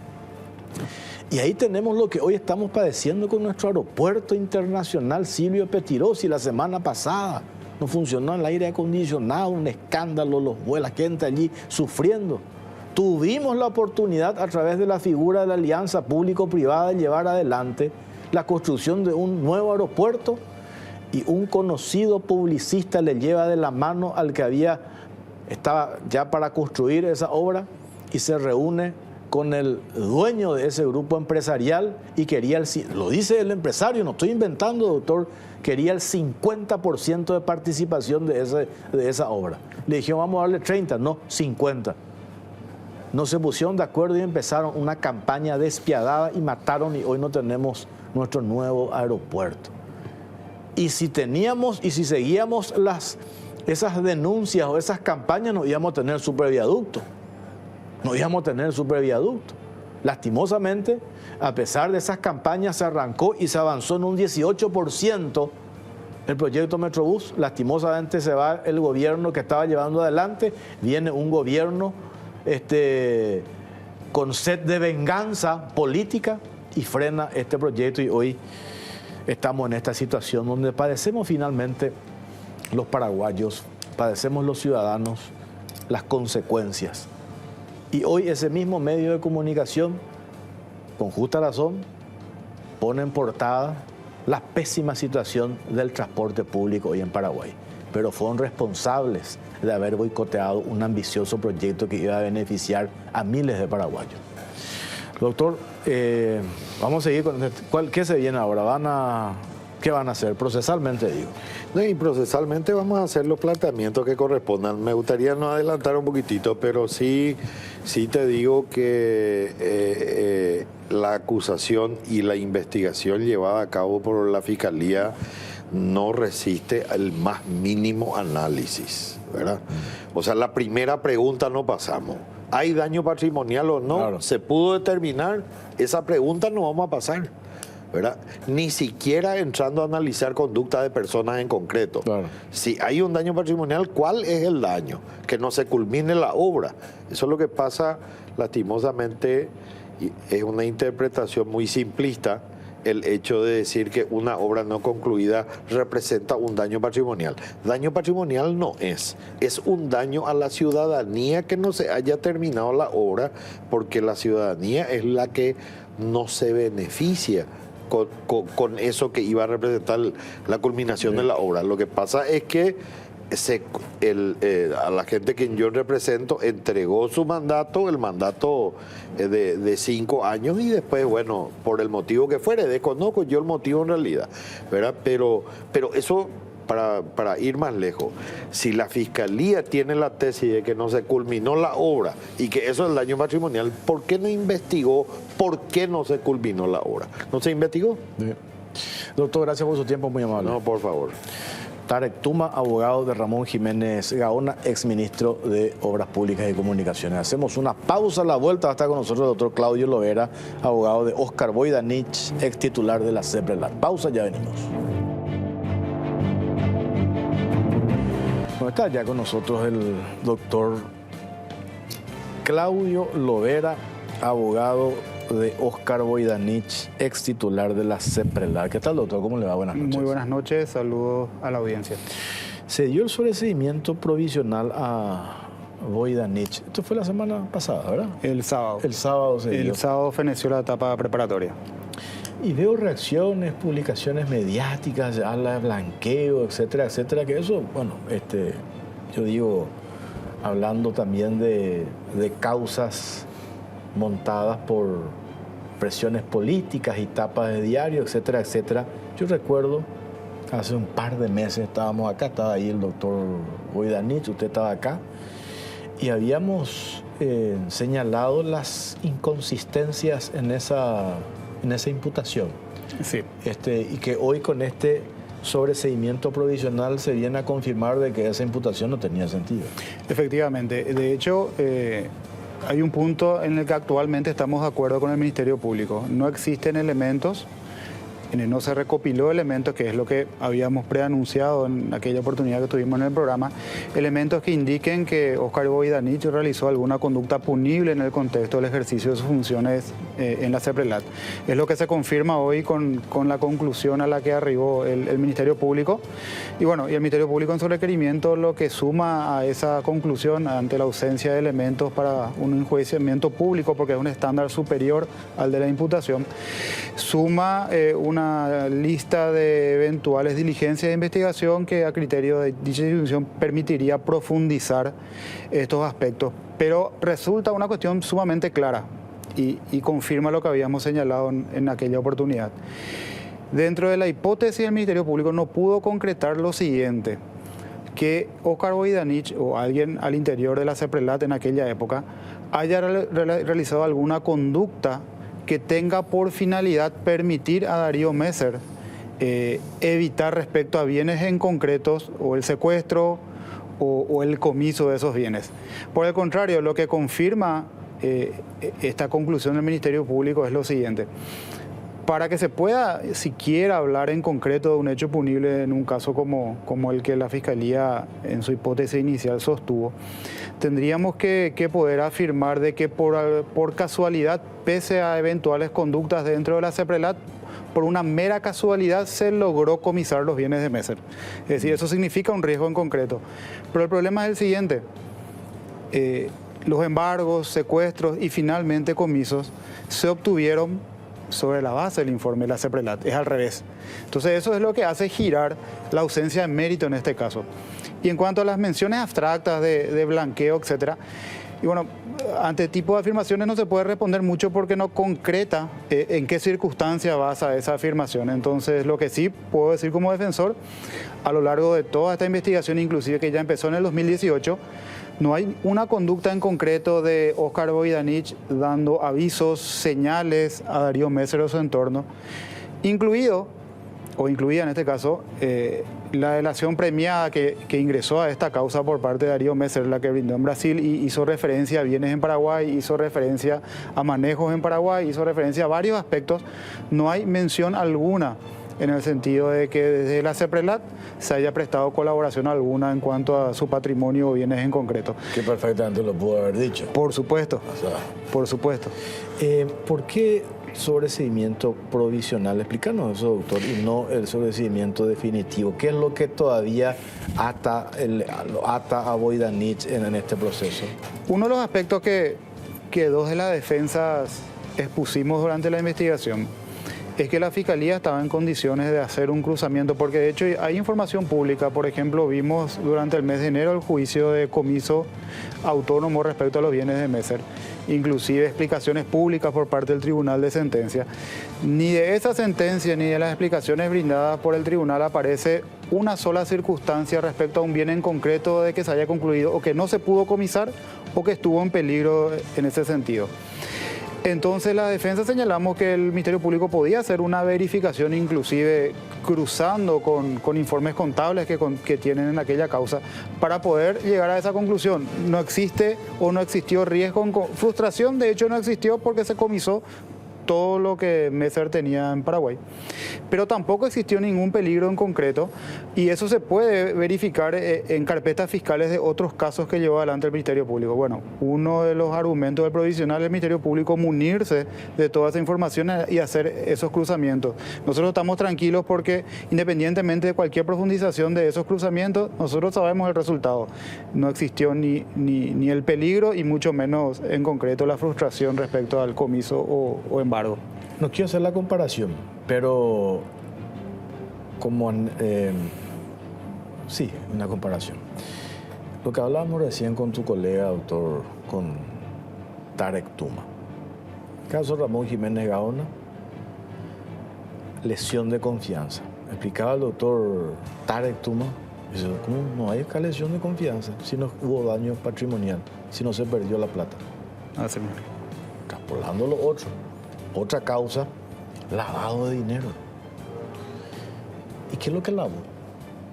Y ahí tenemos lo que hoy estamos padeciendo con nuestro aeropuerto internacional Silvio Pettirossi. La semana pasada no funcionó el aire acondicionado, un escándalo, la gente allí sufriendo. Tuvimos la oportunidad a través de la figura de la alianza público-privada de llevar adelante la construcción de un nuevo aeropuerto y un conocido publicista le lleva de la mano al que estaba ya para construir esa obra y se reúne con el dueño de ese grupo empresarial y quería, lo dice el empresario, no estoy inventando, doctor, quería el 50% de participación de esa obra. Le dijeron, vamos a darle 30, no, 50. No se pusieron de acuerdo y empezaron una campaña despiadada y mataron y hoy no tenemos nuestro nuevo aeropuerto. Y si seguíamos esas denuncias o esas campañas, no íbamos a tener superviaducto. No íbamos a tener superviaducto. Lastimosamente, a pesar de esas campañas, se arrancó y se avanzó en un 18% el proyecto Metrobús. Lastimosamente se va el gobierno que estaba llevando adelante. Viene un gobierno con sed de venganza política y frena este proyecto y hoy estamos en esta situación donde padecemos finalmente los paraguayos, padecemos los ciudadanos las consecuencias. Y hoy ese mismo medio de comunicación, con justa razón, pone en portada la pésima situación del transporte público hoy en Paraguay. pero fueron responsables de haber boicoteado un ambicioso proyecto que iba a beneficiar a miles de paraguayos. Doctor, vamos a seguir con ¿qué se viene ahora? ¿Qué van a hacer? Procesalmente, digo. No, y procesalmente vamos a hacer los planteamientos que correspondan. Me gustaría no adelantar un poquitito, pero sí te digo que la acusación y la investigación llevada a cabo por la Fiscalía no resiste el más mínimo análisis, ¿verdad? O sea, la primera pregunta no pasamos. ¿Hay daño patrimonial o no? Claro. ¿Se pudo determinar? Esa pregunta no vamos a pasar, ¿verdad? Ni siquiera entrando a analizar conducta de personas en concreto. Claro. Si hay un daño patrimonial, ¿cuál es el daño? Que no se culmine la obra. Eso es lo que pasa, lastimosamente, y es una interpretación muy simplista, el hecho de decir que una obra no concluida representa un daño patrimonial. Daño patrimonial no es un daño a la ciudadanía que no se haya terminado la obra, porque la ciudadanía es la que no se beneficia con eso que iba a representar la culminación de la obra. Lo que pasa es que a la gente que yo represento entregó su mandato, el mandato de 5 años, y después, bueno, por el motivo que fuere, desconozco yo el motivo en realidad, ¿verdad? Pero eso, para ir más lejos, si la Fiscalía tiene la tesis de que no se culminó la obra y que eso es el daño patrimonial, ¿por qué no investigó por qué no se culminó la obra? ¿No se investigó? Sí. Doctor, gracias por su tiempo, muy amable. No, por favor. Tarek Tuma, abogado de Ramón Jiménez Gaona, exministro de Obras Públicas y Comunicaciones. Hacemos una pausa a la vuelta. Va a estar con nosotros el doctor Claudio Lovera, abogado de Oscar Voidanich, ex titular de la CEPRELAT. Pausa, ya venimos. Bueno, está ya con nosotros el doctor Claudio Lovera, abogado de Oscar Voidanich, ex titular de la CEPRELAT. ¿Qué tal, doctor? ¿Cómo le va? Buenas noches. Muy buenas noches, saludos a la audiencia. Se dio el sobreseimiento provisional a Voidanich. Esto fue la semana pasada, ¿verdad? El sábado. El sábado se dio. El sábado feneció la etapa preparatoria. Y veo reacciones, publicaciones mediáticas, se habla de blanqueo, etcétera, etcétera, que eso, bueno, yo digo, hablando también de causas montadas por presiones políticas y tapas de diario, etcétera, etcétera. Yo recuerdo, hace un par de meses estábamos acá, estaba ahí el doctor Voidanich, usted estaba acá, y habíamos señalado las inconsistencias en esa imputación. Sí. Y que hoy con este sobreseimiento provisional se viene a confirmar de que esa imputación no tenía sentido. Efectivamente. De hecho, hay un punto en el que actualmente estamos de acuerdo con el Ministerio Público. No existen elementos, no se recopiló elementos, que es lo que habíamos preanunciado en aquella oportunidad que tuvimos en el programa, elementos que indiquen que Oscar Voidanich realizó alguna conducta punible en el contexto del ejercicio de sus funciones en la CEPRELAT. Es lo que se confirma hoy con la conclusión a la que arribó el Ministerio Público. Y bueno, y el Ministerio Público en su requerimiento lo que suma a esa conclusión, ante la ausencia de elementos para un enjuiciamiento público, porque es un estándar superior al de la imputación, suma una lista de eventuales diligencias de investigación que a criterio de dicha institución permitiría profundizar estos aspectos. Pero resulta una cuestión sumamente clara y confirma lo que habíamos señalado en aquella oportunidad. Dentro de la hipótesis del Ministerio Público no pudo concretar lo siguiente: que Oscar Voidanich o alguien al interior de la CEPRELAT en aquella época haya realizado alguna conducta que tenga por finalidad permitir a Darío Messer evitar respecto a bienes en concretos o el secuestro o el comiso de esos bienes. Por el contrario, lo que confirma esta conclusión del Ministerio Público es lo siguiente: para que se pueda siquiera hablar en concreto de un hecho punible en un caso como el que la Fiscalía en su hipótesis inicial sostuvo, tendríamos que poder afirmar de que por casualidad, pese a eventuales conductas dentro de la CEPRELAT, por una mera casualidad se logró comisar los bienes de Messer. Es decir, eso significa un riesgo en concreto. Pero el problema es el siguiente: los embargos, secuestros y finalmente comisos se obtuvieron sobre la base del informe de la CEPRELAT, es al revés. Entonces eso es lo que hace girar la ausencia de mérito en este caso. Y en cuanto a las menciones abstractas de blanqueo, etcétera, y bueno, ante este tipo de afirmaciones no se puede responder mucho porque no concreta en qué circunstancia basa esa afirmación. Entonces, lo que sí puedo decir como defensor, a lo largo de toda esta investigación, inclusive que ya empezó en el 2018, no hay una conducta en concreto de Óscar Voidanich dando avisos, señales a Darío Messer o su entorno, incluida en este caso la delación premiada que ingresó a esta causa por parte de Darío Messer, la que brindó en Brasil y hizo referencia a bienes en Paraguay, hizo referencia a manejos en Paraguay, hizo referencia a varios aspectos. No hay mención alguna en el sentido de que desde la CEPRELAT se haya prestado colaboración alguna en cuanto a su patrimonio o bienes en concreto. Que perfectamente lo pudo haber dicho. Por supuesto, O sea, por supuesto. ¿Por qué sobreseimiento provisional? Explícanos eso, doctor, y no el sobreseimiento definitivo. ¿Qué es lo que todavía ata a Voidanich en este proceso? Uno de los aspectos que dos de las defensas expusimos durante la investigación es que la Fiscalía estaba en condiciones de hacer un cruzamiento, porque de hecho hay información pública. Por ejemplo, vimos durante el mes de enero el juicio de comiso autónomo respecto a los bienes de Messer, inclusive explicaciones públicas por parte del Tribunal de Sentencia. Ni de esa sentencia ni de las explicaciones brindadas por el tribunal aparece una sola circunstancia respecto a un bien en concreto de que se haya concluido o que no se pudo comisar o que estuvo en peligro en ese sentido. Entonces la defensa señalamos que el Ministerio Público podía hacer una verificación, inclusive cruzando con informes contables que tienen en aquella causa, para poder llegar a esa conclusión. No existe o no existió riesgo, frustración de hecho no existió porque se comisó todo lo que Messer tenía en Paraguay. Pero tampoco existió ningún peligro en concreto y eso se puede verificar en carpetas fiscales de otros casos que llevó adelante el Ministerio Público. Bueno, uno de los argumentos del provisional del Ministerio Público munirse de toda esa información y hacer esos cruzamientos. Nosotros estamos tranquilos porque independientemente de cualquier profundización de esos cruzamientos, nosotros sabemos el resultado. No existió ni el peligro y mucho menos en concreto la frustración respecto al comiso o embargo. No quiero hacer la comparación, pero como sí, una comparación. Lo que hablábamos recién con tu colega, doctor, con Tarek Tuma. Caso Ramón Jiménez Gaona, lesión de confianza. Explicaba el doctor Tarek Tuma, dice, ¿cómo no hay lesión de confianza si no hubo daño patrimonial, si no se perdió la plata? Así mismo. Transportando lo otro. Otra causa, lavado de dinero. ¿Y qué es lo que lavó?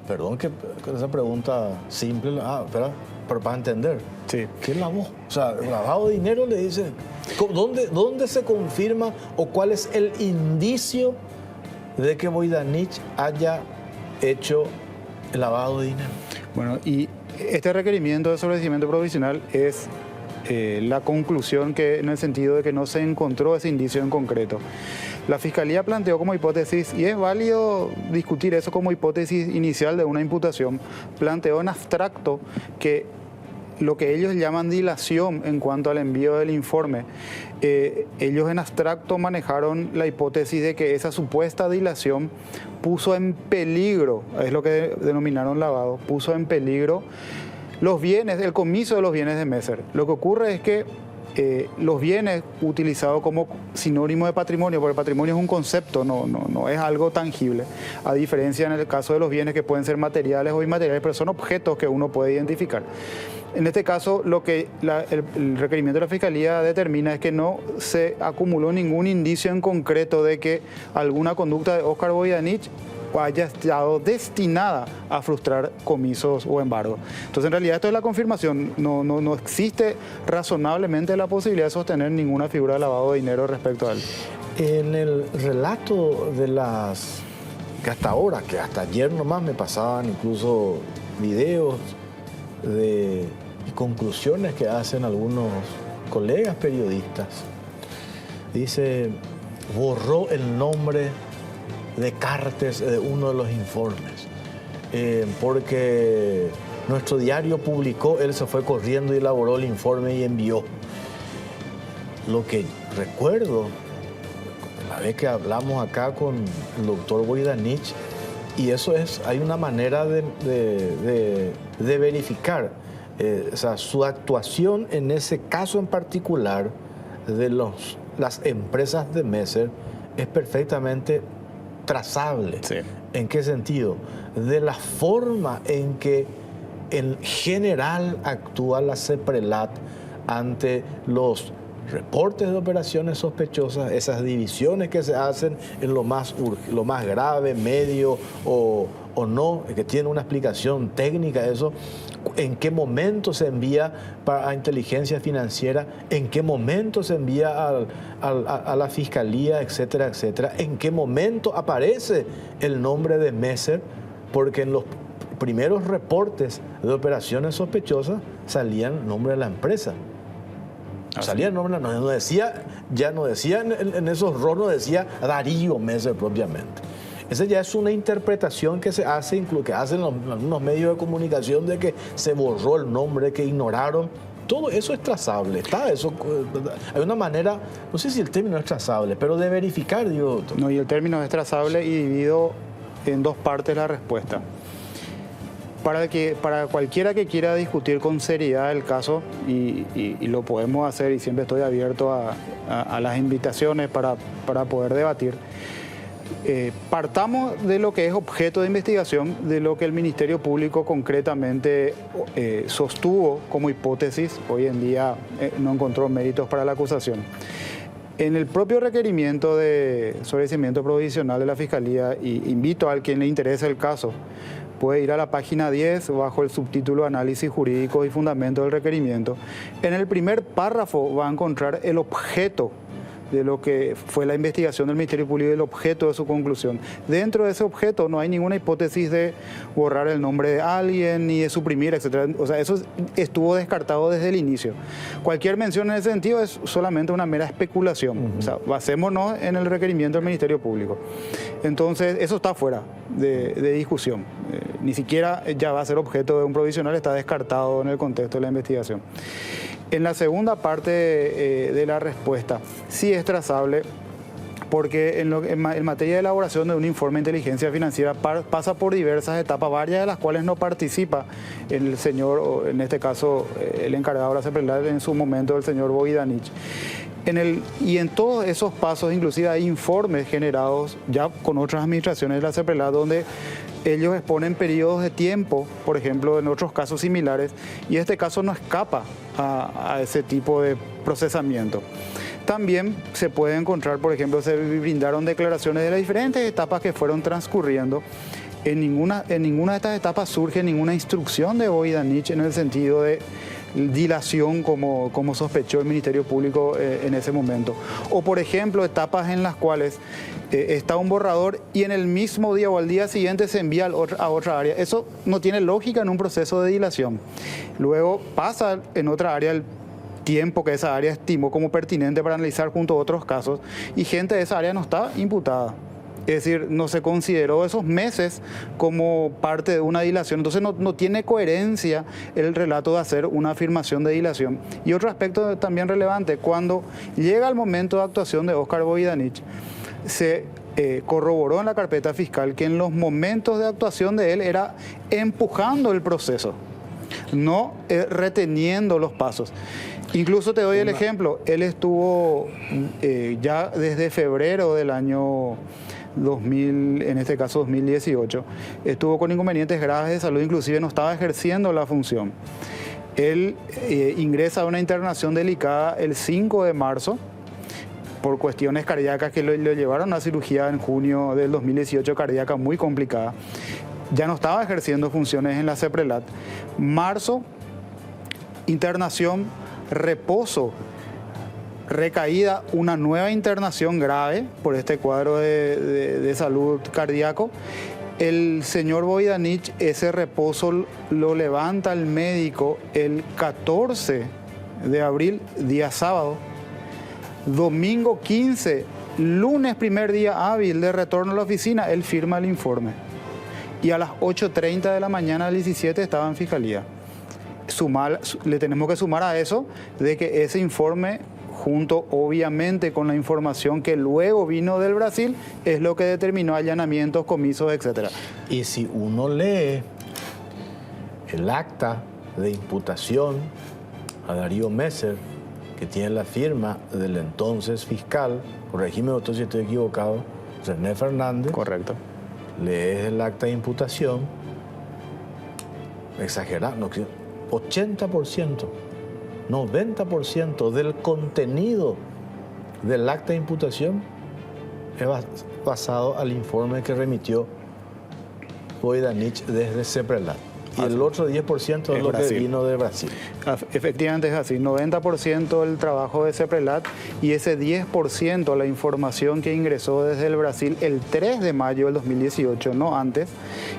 Perdón que esa pregunta simple, pero para entender. Sí. ¿Qué lavó? O sea, lavado de dinero le dice, ¿dónde se confirma o cuál es el indicio de que Voidanich haya hecho el lavado de dinero? Bueno, y este requerimiento de sobreseimiento provisional es la conclusión que en el sentido de que no se encontró ese indicio en concreto. La Fiscalía planteó como hipótesis, y es válido discutir eso como hipótesis inicial de una imputación, planteó en abstracto que lo que ellos llaman dilación en cuanto al envío del informe, ellos en abstracto manejaron la hipótesis de que esa supuesta dilación puso en peligro, es lo que denominaron lavado, puso en peligro los bienes, el comiso de los bienes de Messer. Lo que ocurre es que los bienes utilizados como sinónimo de patrimonio, porque el patrimonio es un concepto, no es algo tangible, a diferencia en el caso de los bienes que pueden ser materiales o inmateriales, pero son objetos que uno puede identificar. En este caso, lo que el requerimiento de la Fiscalía determina es que no se acumuló ningún indicio en concreto de que alguna conducta de Óscar Voidanich haya estado destinada a frustrar comisos o embargos. Entonces, en realidad, esto es la confirmación. No existe razonablemente la posibilidad de sostener ninguna figura de lavado de dinero respecto a él. En el relato de las que hasta ahora, que hasta ayer nomás me pasaban incluso videos y conclusiones que hacen algunos colegas periodistas, dice, borró el nombre de Cartes de uno de los informes, porque nuestro diario publicó, él se fue corriendo y elaboró el informe y envió. Lo que recuerdo, la vez que hablamos acá con el doctor Voidanich, y eso es, hay una manera de verificar o sea, su actuación en ese caso en particular de las empresas de Messer es perfectamente trazable. Sí. ¿En qué sentido? De la forma en que en general actúa la CEPRELAT ante los reportes de operaciones sospechosas, esas divisiones que se hacen en lo más grave, medio o no, que tiene una explicación técnica eso, en qué momento se envía a inteligencia financiera, en qué momento se envía a la fiscalía, etcétera, etcétera, en qué momento aparece el nombre de Messer, porque en los primeros reportes de operaciones sospechosas salía el nombre de la empresa. Salía el nombre, no decía en esos rolos, decía Darío Messer propiamente. Esa ya es una interpretación que se hace, que hacen algunos medios de comunicación, de que se borró el nombre, que ignoraron. Todo eso es trazable. Está eso. Hay una manera, no sé si el término es trazable, pero de verificar, digo, doctor. No, y el término es trazable y dividido en dos partes la respuesta. Para cualquiera que quiera discutir con seriedad el caso, y lo podemos hacer, y siempre estoy abierto a las invitaciones para poder debatir, partamos de lo que es objeto de investigación, de lo que el Ministerio Público concretamente sostuvo como hipótesis. Hoy en día no encontró méritos para la acusación. En el propio requerimiento de sobreseimiento provisional de la Fiscalía, y invito a quien le interese el caso, puede ir a la página 10 bajo el subtítulo Análisis Jurídico y Fundamento del Requerimiento. En el primer párrafo va a encontrar el objeto de lo que fue la investigación del Ministerio Público y el objeto de su conclusión. Dentro de ese objeto no hay ninguna hipótesis de borrar el nombre de alguien ni de suprimir, etc. O sea, eso estuvo descartado desde el inicio. Cualquier mención en ese sentido es solamente una mera especulación. O sea, basémonos en el requerimiento del Ministerio Público. Entonces, eso está fuera de discusión. Ni siquiera ya va a ser objeto de un provisional, está descartado en el contexto de la investigación. En la segunda parte de la respuesta, sí es trazable, porque en materia de elaboración de un informe de inteligencia financiera pasa por diversas etapas, varias de las cuales no participa el señor, o en este caso el encargado de la CEPRELAT, en su momento el señor Voidanich. Y en todos esos pasos, inclusive hay informes generados ya con otras administraciones de la CEPRELAT, donde ellos exponen periodos de tiempo, por ejemplo, en otros casos similares, y este caso no escapa a ese tipo de procesamiento. También se puede encontrar, por ejemplo, se brindaron declaraciones de las diferentes etapas que fueron transcurriendo. En ninguna de estas etapas surge ninguna instrucción de Voidanich en el sentido de dilación como sospechó el Ministerio Público en ese momento. O, por ejemplo, etapas en las cuales está un borrador y en el mismo día o al día siguiente se envía a otra área. Eso no tiene lógica en un proceso de dilación. Luego pasa en otra área el tiempo que esa área estimó como pertinente para analizar junto a otros casos, y gente de esa área no está imputada. Es decir, no se consideró esos meses como parte de una dilación. Entonces no tiene coherencia el relato de hacer una afirmación de dilación. Y otro aspecto también relevante, cuando llega el momento de actuación de Óscar Voidanich, se corroboró en la carpeta fiscal que en los momentos de actuación de él era empujando el proceso, no reteniendo los pasos. Incluso te doy el ejemplo, él estuvo ya desde febrero del año 2000, en este caso 2018, estuvo con inconvenientes graves de salud, inclusive no estaba ejerciendo la función. Él ingresa a una internación delicada el 5 de marzo por cuestiones cardíacas que lo llevaron a cirugía en junio del 2018, cardíaca muy complicada. Ya no estaba ejerciendo funciones en la CEPRELAT. Marzo, internación, reposo, recaída, una nueva internación grave por este cuadro de salud cardíaco. El señor Voidanich, ese reposo lo levanta el médico el 14 de abril, día sábado. Domingo 15, lunes primer día hábil de retorno a la oficina, él firma el informe. Y a las 8:30 de la mañana del 17 estaba en fiscalía. Le tenemos que sumar a eso de que ese informe junto obviamente con la información que luego vino del Brasil, es lo que determinó allanamientos, comisos, etc. Y si uno lee el acta de imputación a Darío Messer, que tiene la firma del entonces fiscal, corregime doctor si estoy equivocado, René Fernández. Correcto. Lees el acta de imputación, exagerado, 80%, 90% del contenido del acta de imputación es basado al informe que remitió Voidanich desde CEPRELAT. Y el otro 10% es lo que vino de Brasil. Efectivamente es así, 90% el trabajo de CEPRELAT y ese 10% la información que ingresó desde el Brasil el 3 de mayo del 2018, no antes,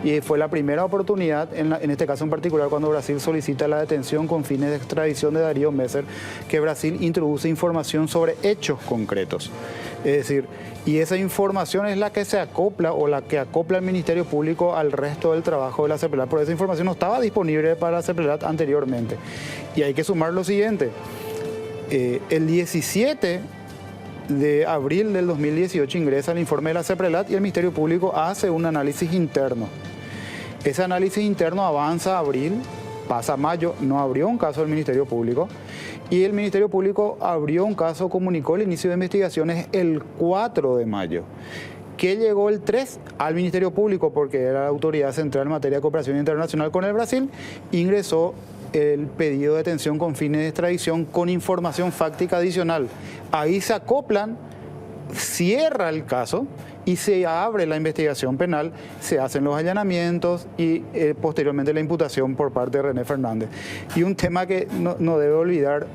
y fue la primera oportunidad, en este caso en particular, cuando Brasil solicita la detención con fines de extradición de Darío Messer, que Brasil introduce información sobre hechos concretos. Es decir, y esa información es la que se acopla o la que acopla el Ministerio Público al resto del trabajo de la CEPRELAT, porque esa información no estaba disponible para la CEPRELAT anteriormente. Y hay que sumar lo siguiente, el 17 de abril del 2018 ingresa el informe de la CEPRELAT y el Ministerio Público hace un análisis interno. Ese análisis interno avanza a abril, pasa a mayo, no abrió un caso del Ministerio Público. Y el Ministerio Público abrió un caso, comunicó el inicio de investigaciones el 4 de mayo. Que llegó el 3 al Ministerio Público, porque era la autoridad central en materia de cooperación internacional con el Brasil, ingresó el pedido de detención con fines de extradición con información fáctica adicional. Ahí se acoplan, cierra el caso y se abre la investigación penal, se hacen los allanamientos y posteriormente la imputación por parte de René Fernández. Y un tema que no debe olvidar,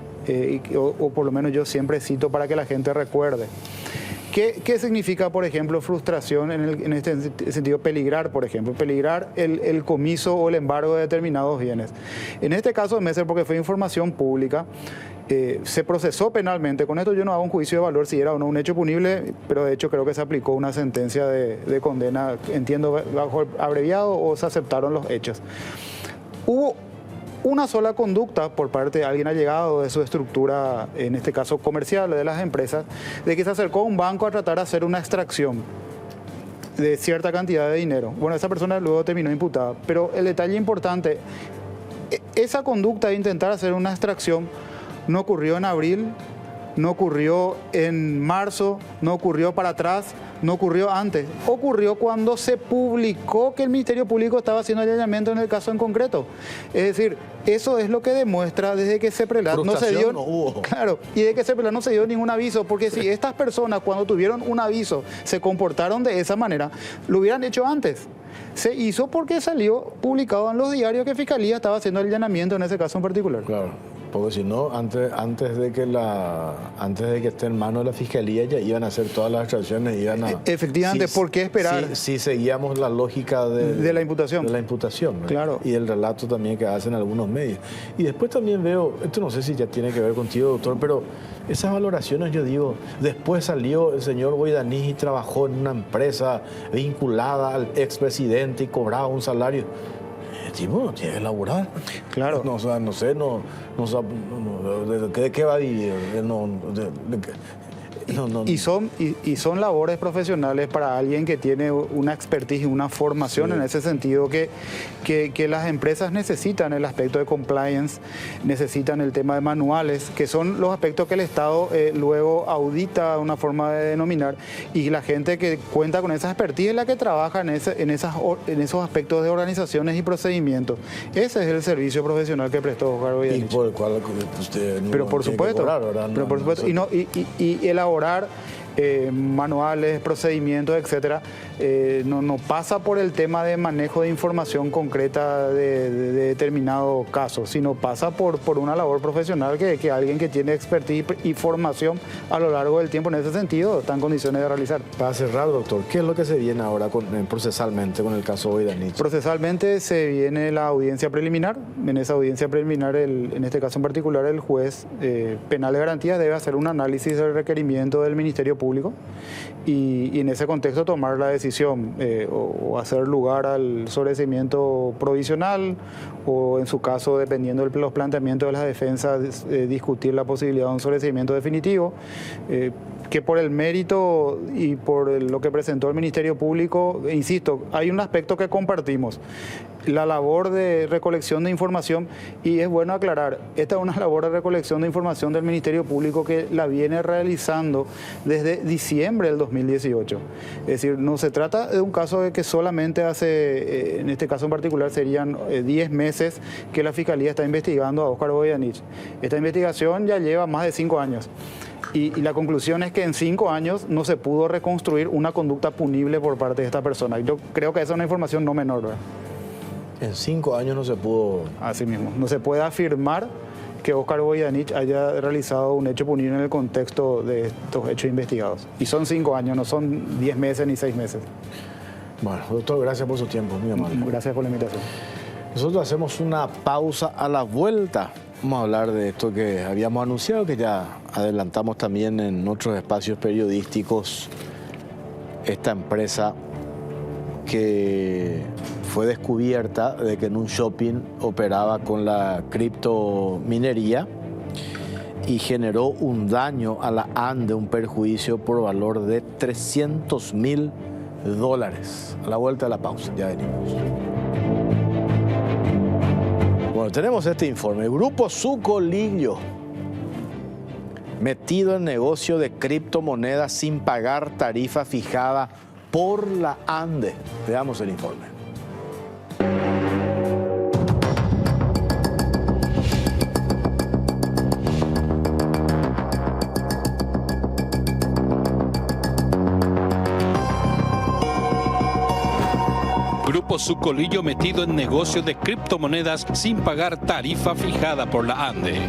o por lo menos yo siempre cito para que la gente recuerde. ¿Qué significa, por ejemplo, frustración en este sentido? Peligrar, por ejemplo, peligrar el comiso o el embargo de determinados bienes. En este caso de Messer, porque fue información pública, se procesó penalmente. Con esto yo no hago un juicio de valor si era o no un hecho punible, pero de hecho creo que se aplicó una sentencia de condena, entiendo, bajo abreviado, o se aceptaron los hechos. Hubo una sola conducta por parte de alguien allegado de su estructura, en este caso comercial, de las empresas, de que se acercó a un banco a tratar de hacer una extracción de cierta cantidad de dinero. Bueno, esa persona luego terminó imputada, pero el detalle importante, esa conducta de intentar hacer una extracción no ocurrió en abril, no ocurrió en marzo, no ocurrió para atrás, no ocurrió antes. Ocurrió cuando se publicó que el Ministerio Público estaba haciendo allanamiento en el caso en concreto. Es decir, eso es lo que demuestra desde que CEPRELAT no se dio... No hubo. Claro, y desde que CEPRELAT no se dio ningún aviso, porque si estas personas cuando tuvieron un aviso se comportaron de esa manera, lo hubieran hecho antes. Se hizo porque salió publicado en los diarios que Fiscalía estaba haciendo el allanamiento en ese caso en particular. Claro, porque si no, antes de que esté en manos de la Fiscalía ya iban a hacer todas las extracciones, iban a... Efectivamente, ¿por qué esperar? Si seguíamos la lógica de la imputación. De la imputación, ¿no? Claro. Y el relato también que hacen algunos medios. Y después también veo, esto no sé si ya tiene que ver contigo, doctor, pero esas valoraciones, yo digo, después salió el señor Voidanich y trabajó en una empresa vinculada al expresidente y cobraba un salario. El tipo no tiene que laburar. Claro. No, o sea, no sé, ¿de qué va a vivir? Y son labores profesionales para alguien que tiene una expertise y una formación, sí, en ese sentido, que las empresas necesitan el aspecto de compliance, necesitan el tema de manuales, que son los aspectos que el Estado luego audita, una forma de denominar, y la gente que cuenta con esa expertise es la que trabaja en esos aspectos de organizaciones y procedimientos. Ese es el servicio profesional que prestó Oscar Voidanich. Y por el cual usted no pero por supuesto, cobrar, ¿verdad? Pero por supuesto, y elaborar manuales, procedimientos, etcétera, no pasa por el tema de manejo de información concreta de determinado caso, sino pasa por una labor profesional que alguien que tiene expertise y formación a lo largo del tiempo en ese sentido está en condiciones de realizar. Para cerrar, doctor, ¿qué es lo que se viene ahora procesalmente con el caso Voidanich? Procesalmente se viene la audiencia preliminar. En esa audiencia preliminar, en este caso en particular, el juez penal de garantías debe hacer un análisis del requerimiento del Ministerio Público Público y en ese contexto tomar la decisión o hacer lugar al sobreseimiento provisional o en su caso, dependiendo de los planteamientos de las defensas, discutir la posibilidad de un sobreseimiento definitivo, que por el mérito y por lo que presentó el Ministerio Público, insisto, hay un aspecto que compartimos, la labor de recolección de información, y es bueno aclarar, esta es una labor de recolección de información del Ministerio Público que la viene realizando desde diciembre del 2018. Es decir, no se trata de un caso de que solamente hace, en este caso en particular serían 10 meses que la Fiscalía está investigando a Óscar Voidanich. Esta investigación ya lleva más de 5 años. Y la conclusión es que en 5 años no se pudo reconstruir una conducta punible por parte de esta persona. Yo creo que esa es una información no menor, ¿verdad? En 5 años no se pudo... Así mismo. No se puede afirmar que Óscar Voidanich haya realizado un hecho punible en el contexto de estos hechos investigados. Y son 5 años, no son 10 meses ni 6 meses. Bueno, doctor, gracias por su tiempo, muy amable. Gracias por la invitación. Nosotros hacemos una pausa. A la vuelta vamos a hablar de esto que habíamos anunciado, que ya adelantamos también en otros espacios periodísticos. Esta empresa que fue descubierta de que en un shopping operaba con la criptominería y generó un daño a la ANDE, un perjuicio por valor de $300.000. A la vuelta de la pausa, ya venimos. Bueno, tenemos este informe. El Grupo Sucolillo, metido en negocio de criptomonedas sin pagar tarifa fijada por la ANDE. Veamos el informe. Grupo Sucolillo metido en negocio de criptomonedas sin pagar tarifa fijada por la ANDE.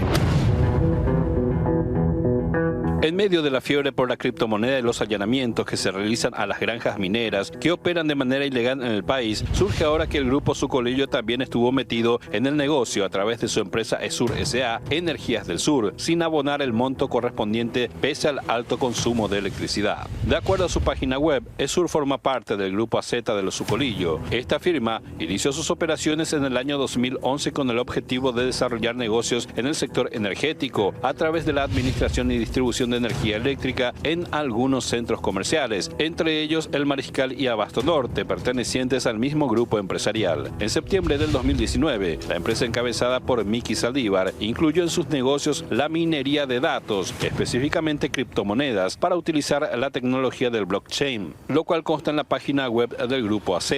En medio de la fiebre por la criptomoneda y los allanamientos que se realizan a las granjas mineras que operan de manera ilegal en el país, surge ahora que el Grupo Sucolillo también estuvo metido en el negocio a través de su empresa Esur S.A. Energías del Sur, sin abonar el monto correspondiente pese al alto consumo de electricidad. De acuerdo a su página web, Esur forma parte del Grupo AZ de los Sucolillo. Esta firma inició sus operaciones en el año 2011 con el objetivo de desarrollar negocios en el sector energético a través de la administración y distribución de energía eléctrica en algunos centros comerciales, entre ellos el Mariscal y Abasto Norte, pertenecientes al mismo grupo empresarial. En septiembre del 2019, la empresa encabezada por Miki Saldívar incluyó en sus negocios la minería de datos, específicamente criptomonedas, para utilizar la tecnología del blockchain, lo cual consta en la página web del Grupo AZ.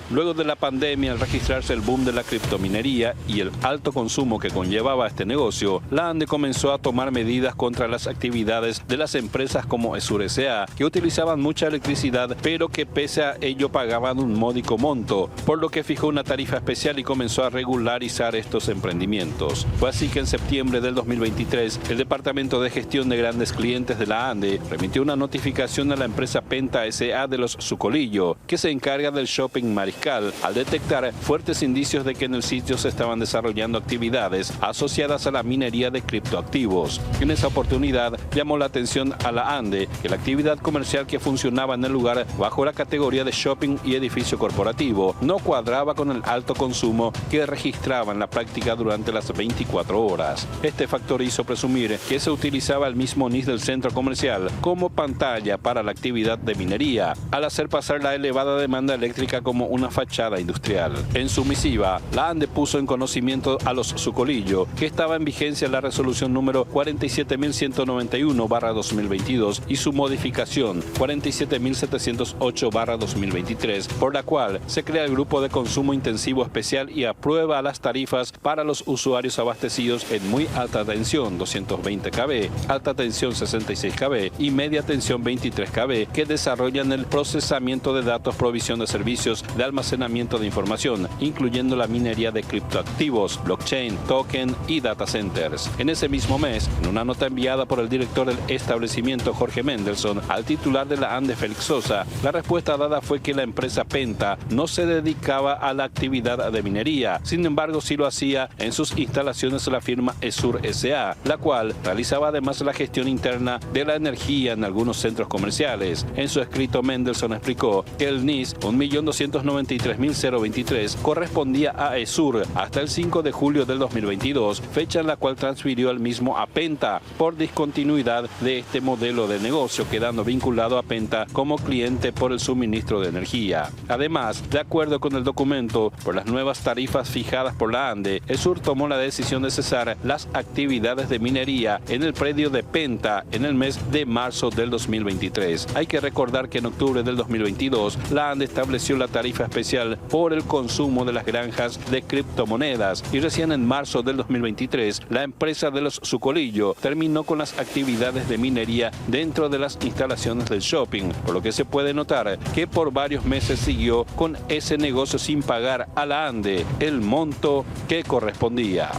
Luego de la pandemia, al registrarse el boom de la criptominería y el alto consumo que conllevaba este negocio, la ANDE comenzó a tomar medidas contra las actividades de las empresas como Esur S.A., que utilizaban mucha electricidad, pero que pese a ello pagaban un módico monto, por lo que fijó una tarifa especial y comenzó a regularizar estos emprendimientos. Fue así que en septiembre del 2023, el Departamento de Gestión de Grandes Clientes de la ANDE remitió una notificación a la empresa Penta S.A. de los Sucolillo, que se encarga del shopping Mariscal, al detectar fuertes indicios de que en el sitio se estaban desarrollando actividades asociadas a la minería de criptoactivos. En esa oportunidad, llamó la atención a la ANDE que la actividad comercial que funcionaba en el lugar bajo la categoría de shopping y edificio corporativo no cuadraba con el alto consumo que registraba en la práctica durante las 24 horas. Este factor hizo presumir que se utilizaba el mismo NIS del centro comercial como pantalla para la actividad de minería, al hacer pasar la elevada demanda eléctrica como una fachada industrial. En su misiva, la ANDE puso en conocimiento a los Sucolillo que estaba en vigencia la resolución número 47.191/2022 y su modificación 47.708/2023, por la cual se crea el Grupo de Consumo Intensivo Especial y aprueba las tarifas para los usuarios abastecidos en muy alta tensión 220 kV, alta tensión 66 kV y media tensión 23 kV que desarrollan el procesamiento de datos, provisión de servicios de almacenamiento de información, incluyendo la minería de criptoactivos, blockchain, token y data centers. En ese mismo mes, en una nota enviada por el director director del establecimiento Jorge Mendelssohn al titular de la ANDE Félix Sosa, la respuesta dada fue que la empresa Penta no se dedicaba a la actividad de minería. Sin embargo, sí lo hacía en sus instalaciones la firma ESUR S.A., la cual realizaba además la gestión interna de la energía en algunos centros comerciales. En su escrito, Mendelssohn explicó que el NIS 1.293.023 correspondía a ESUR hasta el 5 de julio del 2022, fecha en la cual transfirió el mismo a Penta por discontinuidad de este modelo de negocio, quedando vinculado a Penta como cliente por el suministro de energía. Además, de acuerdo con el documento, por las nuevas tarifas fijadas por la ANDE, ESUR tomó la decisión de cesar las actividades de minería en el predio de Penta en el mes de marzo del 2023. Hay que recordar que en octubre del 2022, la ANDE estableció la tarifa especial por el consumo de las granjas de criptomonedas y recién en marzo del 2023, la empresa de los Sucolillo terminó con las actividades de minería dentro de las instalaciones del shopping, por lo que se puede notar que por varios meses siguió con ese negocio sin pagar a la ANDE el monto que correspondía.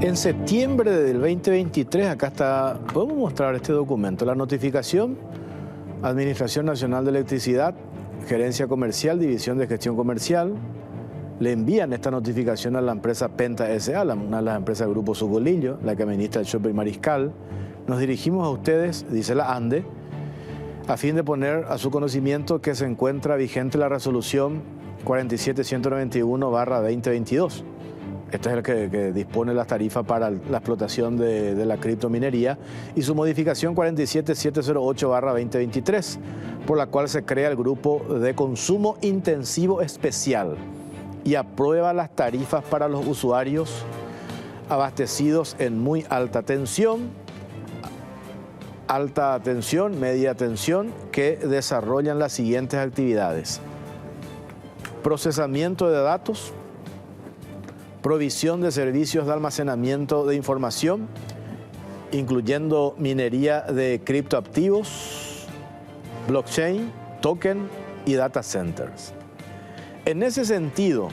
En septiembre del 2023, acá está, podemos mostrar este documento, la notificación, Administración Nacional de Electricidad, Gerencia Comercial, División de Gestión Comercial, le envían esta notificación a la empresa Penta S.A., una de las empresas del Grupo Sucolillo, la que administra el Shopping Mariscal. Nos dirigimos a ustedes, dice la ANDE, a fin de poner a su conocimiento que se encuentra vigente la resolución 47191/2022. Este es el que dispone las tarifas para la explotación de la criptominería y su modificación 47708/2023, por la cual se crea el Grupo de Consumo Intensivo Especial y aprueba las tarifas para los usuarios abastecidos en muy alta tensión, media tensión, que desarrollan las siguientes actividades: procesamiento de datos, provisión de servicios de almacenamiento de información, incluyendo minería de criptoactivos, blockchain, token y data centers. En ese sentido,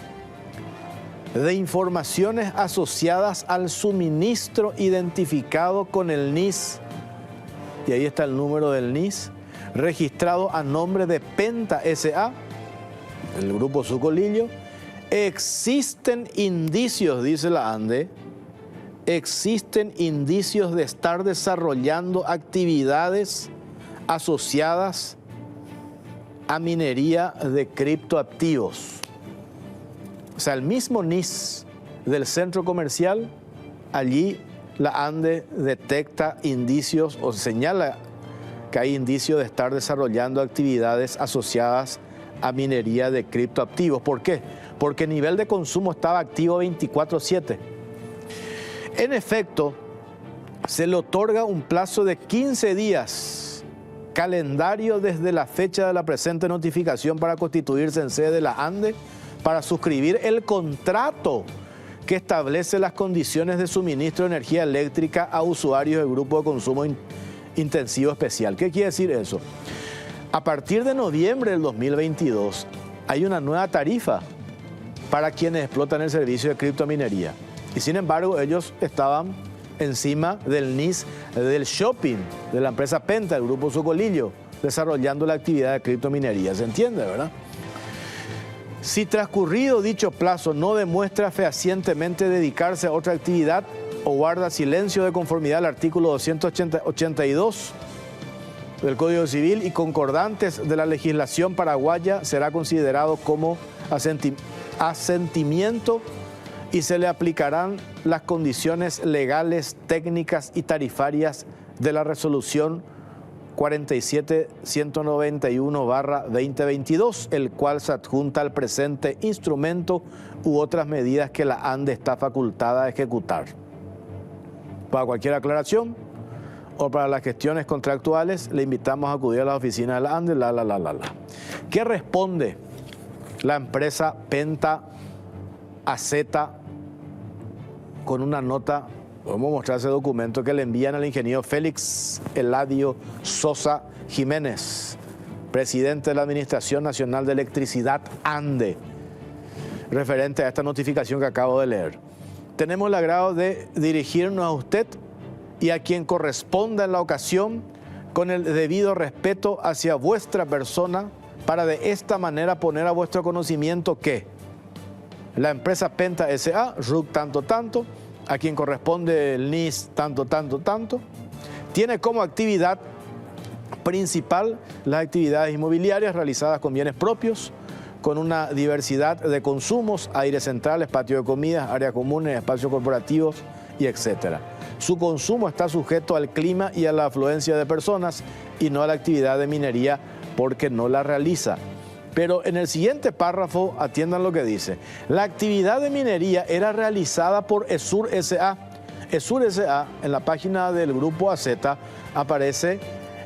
de informaciones asociadas al suministro identificado con el NIS, y ahí está el número del NIS, registrado a nombre de Penta S.A., el Grupo Sucolillo, existen indicios, dice la ANDE, existen indicios de estar desarrollando actividades asociadas a minería de criptoactivos. O sea, el mismo NIS del centro comercial, allí la ANDE detecta indicios o señala que hay indicios de estar desarrollando actividades asociadas a minería de criptoactivos. ¿Por qué? Porque el nivel de consumo estaba activo 24/7. En efecto, se le otorga un plazo de 15 días, calendario desde la fecha de la presente notificación, para constituirse en sede de la ANDE, para suscribir el contrato que establece las condiciones de suministro de energía eléctrica a usuarios del Grupo de Consumo Intensivo Especial. ¿Qué quiere decir eso? A partir de noviembre del 2022 hay una nueva tarifa para quienes explotan el servicio de criptominería. Y sin embargo, ellos estaban encima del NIS del shopping de la empresa Penta, el Grupo Sucolillo, desarrollando la actividad de criptominería. ¿Se entiende, verdad? Si transcurrido dicho plazo no demuestra fehacientemente dedicarse a otra actividad o guarda silencio de conformidad al artículo 282 del Código Civil y concordantes de la legislación paraguaya, será considerado como asentimiento y se le aplicarán las condiciones legales, técnicas y tarifarias de la resolución 47191/2022, el cual se adjunta al presente instrumento u otras medidas que la ANDE está facultada a ejecutar. Para cualquier aclaración o para las gestiones contractuales, le invitamos a acudir a la oficina de la ANDE. ¿Qué responde la empresa Penta AZ con una nota Podemos mostrar ese documento que le envían al ingeniero Félix Eladio Sosa Jiménez, presidente de la Administración Nacional de Electricidad, ANDE, referente a esta notificación que acabo de leer. Tenemos el agrado de dirigirnos a usted y a quien corresponda en la ocasión con el debido respeto hacia vuestra persona para de esta manera poner a vuestro conocimiento que la empresa Penta S.A., RUC tanto, a quien corresponde el NIS tanto, tiene como actividad principal las actividades inmobiliarias realizadas con bienes propios, con una diversidad de consumos, aires centrales, patio de comidas, áreas comunes, espacios corporativos y etcétera. Su consumo está sujeto al clima y a la afluencia de personas y no a la actividad de minería porque no la realiza. Pero en el siguiente párrafo, atiendan lo que dice. La actividad de minería era realizada por ESUR S.A. ESUR S.A. en la página del Grupo AZ aparece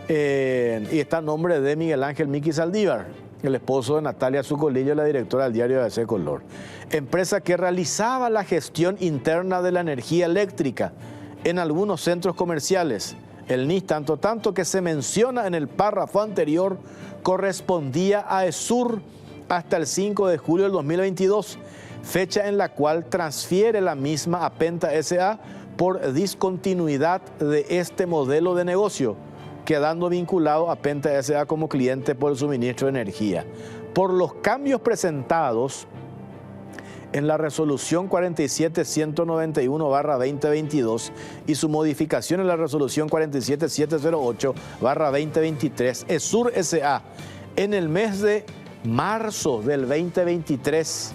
y está a nombre de Miguel Ángel Miki Saldívar, el esposo de Natalia Zucolillo, la directora del diario ABC Color. Empresa que realizaba la gestión interna de la energía eléctrica en algunos centros comerciales. El NIS tanto que se menciona en el párrafo anterior correspondía a ESUR hasta el 5 de julio del 2022, fecha en la cual transfiere la misma a Penta S.A. por discontinuidad de este modelo de negocio, quedando vinculado a Penta S.A. como cliente por el suministro de energía. Por los cambios presentados en la resolución 47.191/2022 y su modificación en la resolución 47.708/2023, ESUR S.A. en el mes de marzo del 2023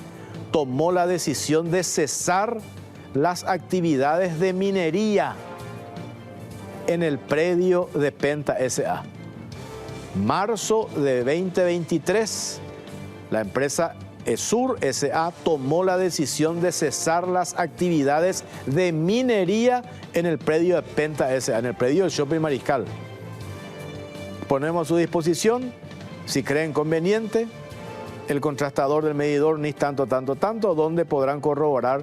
tomó la decisión de cesar las actividades de minería en el predio de Penta S.A. Marzo de 2023, la empresa ESUR S.A. tomó la decisión de cesar las actividades de minería en el predio de Penta S.A., en el predio del Shopping Mariscal. Ponemos a su disposición, si creen conveniente, el contrastador del medidor NIS tanto, donde podrán corroborar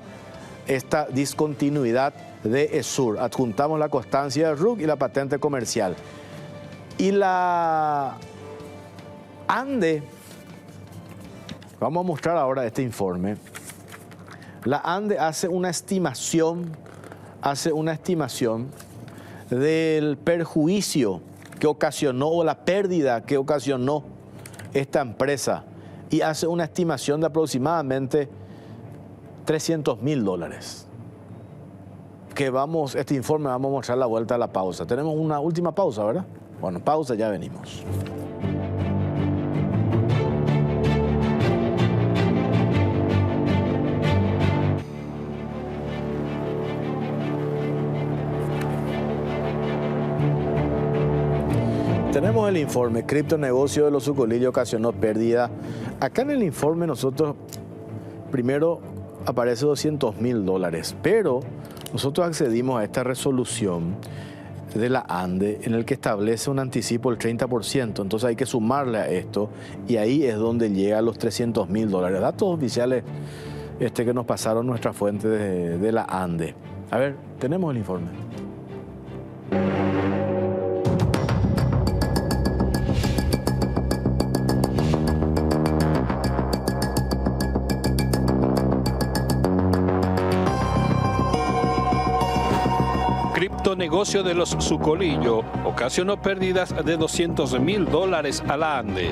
esta discontinuidad de ESUR. Adjuntamos la constancia de RUC y la patente comercial. Y la ANDE, vamos a mostrar ahora este informe. La ANDE hace una estimación del perjuicio que ocasionó o la pérdida que ocasionó esta empresa y hace una estimación de aproximadamente $300.000. Este informe vamos a mostrar la vuelta a la pausa. Tenemos una última pausa, ¿verdad? Bueno, pausa, ya venimos. Tenemos el informe, criptonegocio de los Zucolillo ocasionó pérdida. Acá en el informe nosotros, primero aparece $200.000, pero nosotros accedimos a esta resolución de la ANDE en el que establece un anticipo del 30%, entonces hay que sumarle a esto y ahí es donde llega a los $300.000. Datos oficiales que nos pasaron nuestra fuente de la ANDE. A ver, tenemos el informe. Negocio de los Zucolillo ocasionó pérdidas de $200.000 a la ANDE.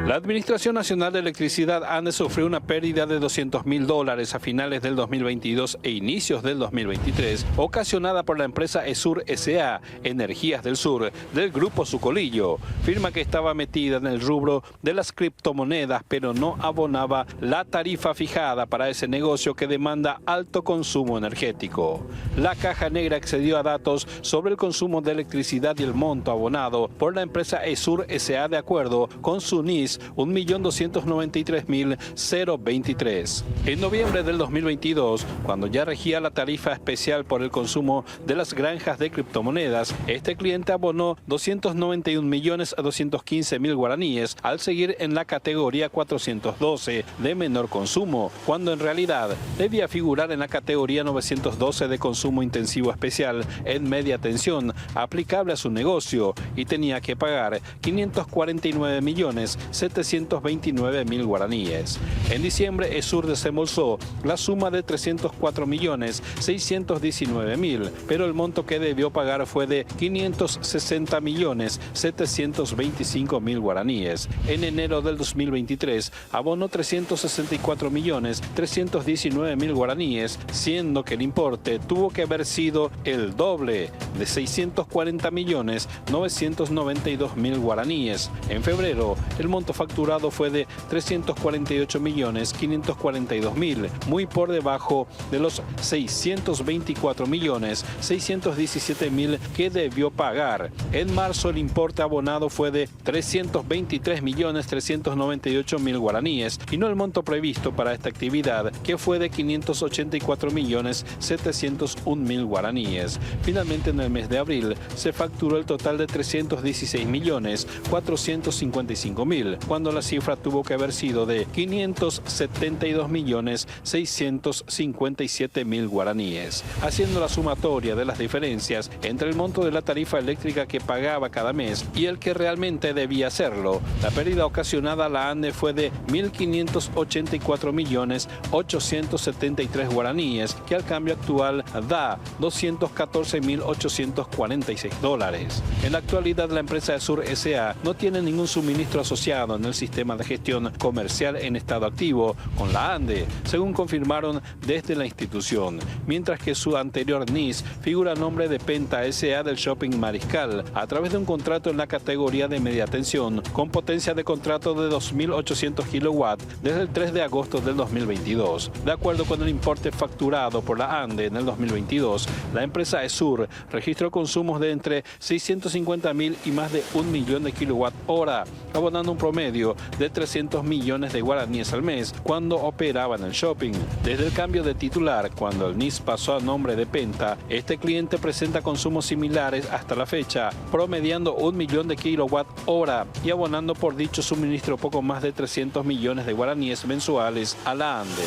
La Administración Nacional de Electricidad ANDE sufrió una pérdida de $200.000 a finales del 2022 e inicios del 2023, ocasionada por la empresa ESUR S.A., Energías del Sur, del Grupo Zucolillo, firma que estaba metida en el rubro de las criptomonedas, pero no abonaba la tarifa fijada para ese negocio que demanda alto consumo energético. La Caja Negra accedió a datos sobre el consumo de electricidad y el monto abonado por la empresa ESUR S.A. de acuerdo con su NIS 1.293.023. En noviembre del 2022, cuando ya regía la tarifa especial por el consumo de las granjas de criptomonedas, este cliente abonó 291.215.000 guaraníes al seguir en la categoría 412 de menor consumo, cuando en realidad debía figurar en la categoría 912 de consumo intensivo especial en media tensión aplicable a su negocio y tenía que pagar 549.729.000 guaraníes. En diciembre, ESUR desembolsó la suma de 304.619.000, pero el monto que debió pagar fue de 560.725.000 guaraníes. En enero del 2023 abonó 364.319.000 guaraníes, siendo que el importe tuvo que haber sido el doble de 640.992.000 guaraníes. En febrero, el monto facturado fue de 348.542.000, muy por debajo de los 624.617.000 que debió pagar. En marzo, el importe abonado fue de 323.398.000 guaraníes y no el monto previsto para esta actividad, que fue de 584.701.000 guaraníes. Finalmente, en el mes de abril, se facturó el total de 316.455.000, cuando la cifra tuvo que haber sido de 572.657.000 guaraníes. Haciendo la sumatoria de las diferencias entre el monto de la tarifa eléctrica que pagaba cada mes y el que realmente debía hacerlo, la pérdida ocasionada a la ANDE fue de 1.584.873 guaraníes, que al cambio actual da $214.846. En la actualidad, la empresa ESUR S.A. no tiene ningún suministro asociado en el sistema de gestión comercial en estado activo con la ANDE, según confirmaron desde la institución, mientras que su anterior NIS figura a nombre de Penta S.A. del Shopping Mariscal, a través de un contrato en la categoría de media tensión, con potencia de contrato de 2.800 kilowatts desde el 3 de agosto del 2022. De acuerdo con el importe facturado por la ANDE en el 2022, la empresa ESUR registró consumos de entre 650.000 y más de 1 millón de kilowatt-hora, abonando un promedio de 300 millones de guaraníes al mes cuando operaba en el shopping. Desde el cambio de titular, cuando el NIS pasó a nombre de Penta, este cliente presenta consumos similares hasta la fecha, promediando 1 millón de kilowatt-hora y abonando por dicho suministro poco más de 300 millones de guaraníes mensuales a la ANDE.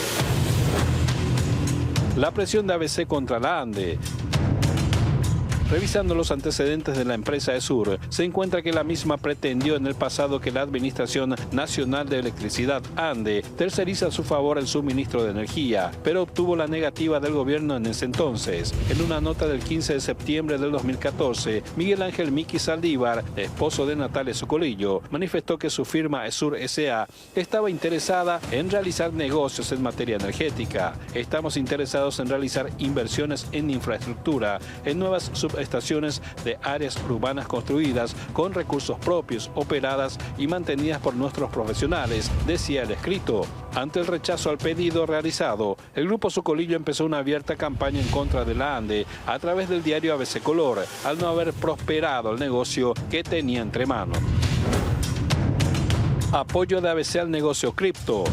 La presión de ABC contra la ANDE. Revisando los antecedentes de la empresa ESUR, se encuentra que la misma pretendió en el pasado que la Administración Nacional de Electricidad, ANDE, terceriza a su favor el suministro de energía, pero obtuvo la negativa del gobierno en ese entonces. En una nota del 15 de septiembre del 2014, Miguel Ángel Miki Saldívar, esposo de Natalia Socolillo, manifestó que su firma ESUR S.A. estaba interesada en realizar negocios en materia energética. Estamos interesados en realizar inversiones en infraestructura, en nuevas estaciones de áreas urbanas construidas con recursos propios, operadas y mantenidas por nuestros profesionales, decía el escrito. Ante el rechazo al pedido realizado, el Grupo Socolillo empezó una abierta campaña en contra de la ANDE a través del diario ABC Color, al no haber prosperado el negocio que tenía entre manos. Apoyo de ABC al negocio cripto.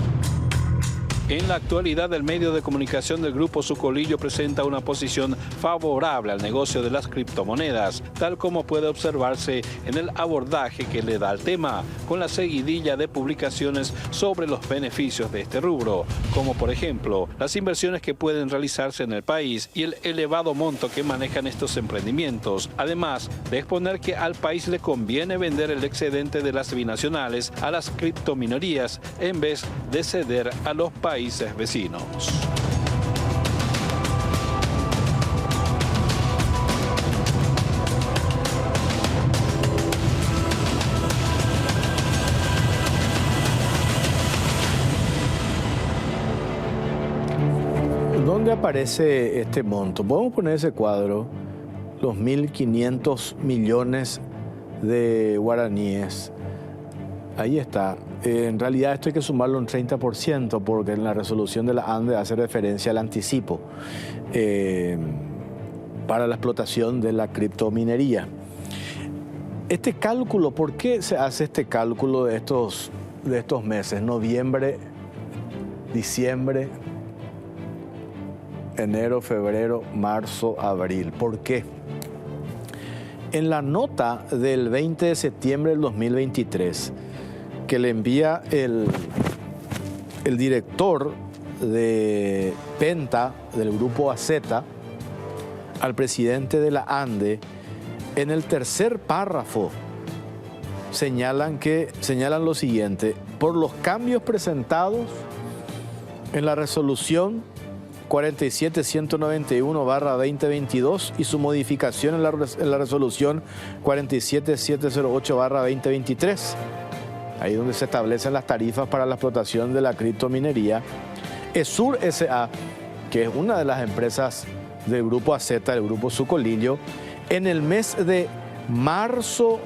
En la actualidad, el medio de comunicación del Grupo Socolillo presenta una posición favorable al negocio de las criptomonedas, tal como puede observarse en el abordaje que le da al tema, con la seguidilla de publicaciones sobre los beneficios de este rubro, como por ejemplo las inversiones que pueden realizarse en el país y el elevado monto que manejan estos emprendimientos, además de exponer que al país le conviene vender el excedente de las binacionales a las criptominorías en vez de ceder a los países vecinos. ¿Dónde aparece este monto? Podemos poner ese cuadro, los 1.500 millones de guaraníes. Ahí está. En realidad esto hay que sumarlo un 30% porque en la resolución de la ANDE hace referencia al anticipo para la explotación de la criptominería. Este cálculo, ¿por qué se hace este cálculo de estos de estos meses, noviembre, diciembre, enero, febrero, marzo, abril. ¿Por qué? En la nota del 20 de septiembre del 2023 que le envía el director de Penta del grupo AZ al presidente de la ANDE, en el tercer párrafo señalan lo siguiente: por los cambios presentados en la resolución 47.191/2022 y su modificación en la resolución 47.708/2023, ahí donde se establecen las tarifas para la explotación de la criptominería, Esur S.A., que es una de las empresas del grupo AZ, del grupo Sucolillo, en el mes de marzo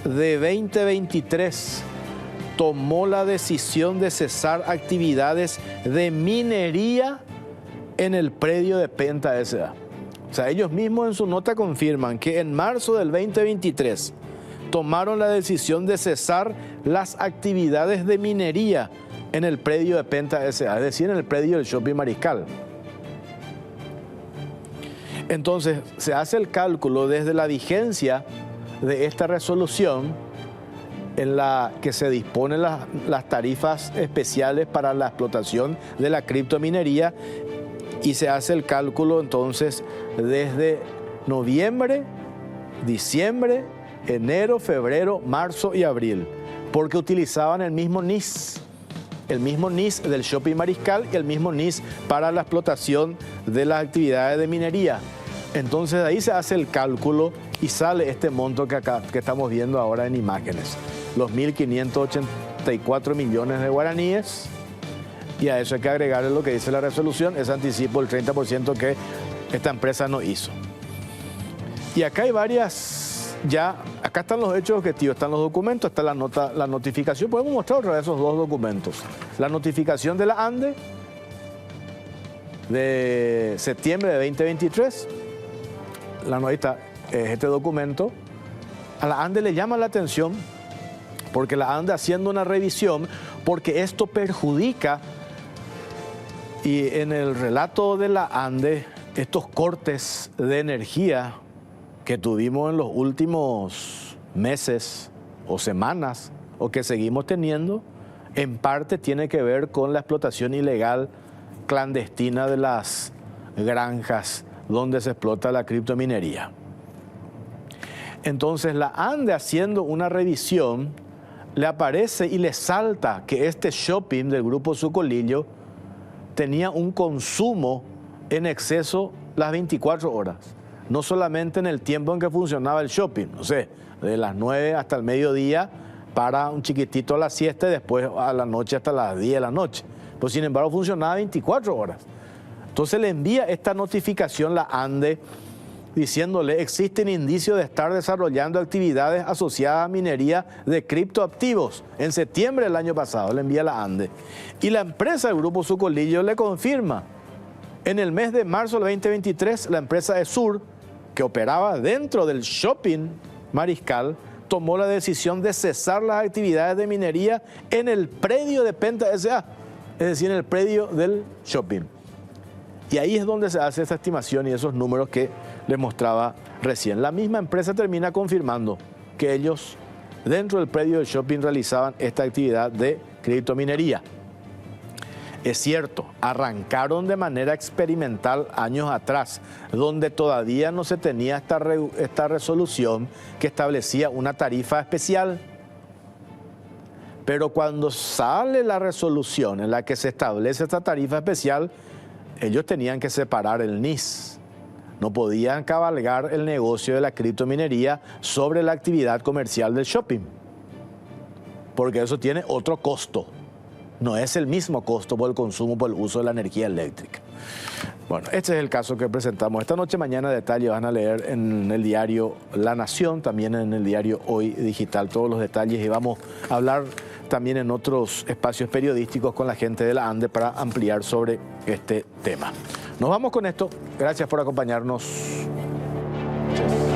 de 2023 tomó la decisión de cesar actividades de minería en el predio de Penta S.A. O sea, ellos mismos en su nota confirman que en marzo del 2023 tomaron la decisión de cesar las actividades de minería en el predio de Penta S.A., es decir, en el predio del Shopping Mariscal. Entonces, se hace el cálculo desde la vigencia de esta resolución en la que se disponen las tarifas especiales para la explotación de la criptominería, y se hace el cálculo entonces desde noviembre, diciembre, enero, febrero, marzo y abril, porque utilizaban el mismo NIS del Shopping Mariscal y el mismo NIS para la explotación de las actividades de minería. Entonces de ahí se hace el cálculo y sale este monto que estamos viendo ahora en imágenes, los 1.584 millones de guaraníes, y a eso hay que agregarle lo que dice la resolución, ese anticipo del 30% que esta empresa no hizo. Y acá hay varias, acá están los hechos objetivos, están los documentos, está la notificación. Podemos mostrar otra vez esos dos documentos. La notificación de la ANDE de septiembre de 2023, la novita es este documento. A la ANDE le llama la atención porque la ANDE haciendo una revisión, porque esto perjudica, y en el relato de la ANDE, estos cortes de energía que tuvimos en los últimos meses o semanas, o que seguimos teniendo, en parte tiene que ver con la explotación ilegal clandestina de las granjas donde se explota la criptominería. Entonces la ANDE, haciendo una revisión, le aparece y le salta que este shopping del grupo Sucolillo tenía un consumo en exceso las 24 horas. No solamente en el tiempo en que funcionaba el shopping, no sé, de las 9 hasta el mediodía, para un chiquitito a la siesta y después a la noche hasta las 10 de la noche. Pues sin embargo funcionaba 24 horas. Entonces le envía esta notificación la ANDE diciéndole: existen indicios de estar desarrollando actividades asociadas a minería de criptoactivos. En septiembre del año pasado le envía la ANDE. Y la empresa del grupo Sucolillo le confirma. En el mes de marzo del 2023, la empresa Esur, que operaba dentro del Shopping Mariscal, tomó la decisión de cesar las actividades de minería en el predio de Penta S.A., es decir, en el predio del shopping. Y ahí es donde se hace esa estimación y esos números que les mostraba recién. La misma empresa termina confirmando que ellos, dentro del predio del shopping, realizaban esta actividad de criptominería. Es cierto, arrancaron de manera experimental años atrás, donde todavía no se tenía esta resolución que establecía una tarifa especial. Pero cuando sale la resolución en la que se establece esta tarifa especial, ellos tenían que separar el NIS. No podían cabalgar el negocio de la criptominería sobre la actividad comercial del shopping, porque eso tiene otro costo. No es el mismo costo por el consumo, por el uso de la energía eléctrica. Bueno, este es el caso que presentamos esta noche. Mañana detalles van a leer en el diario La Nación, también en el diario Hoy Digital, todos los detalles, y vamos a hablar también en otros espacios periodísticos con la gente de la ANDE para ampliar sobre este tema. Nos vamos con esto. Gracias por acompañarnos. Muchas gracias.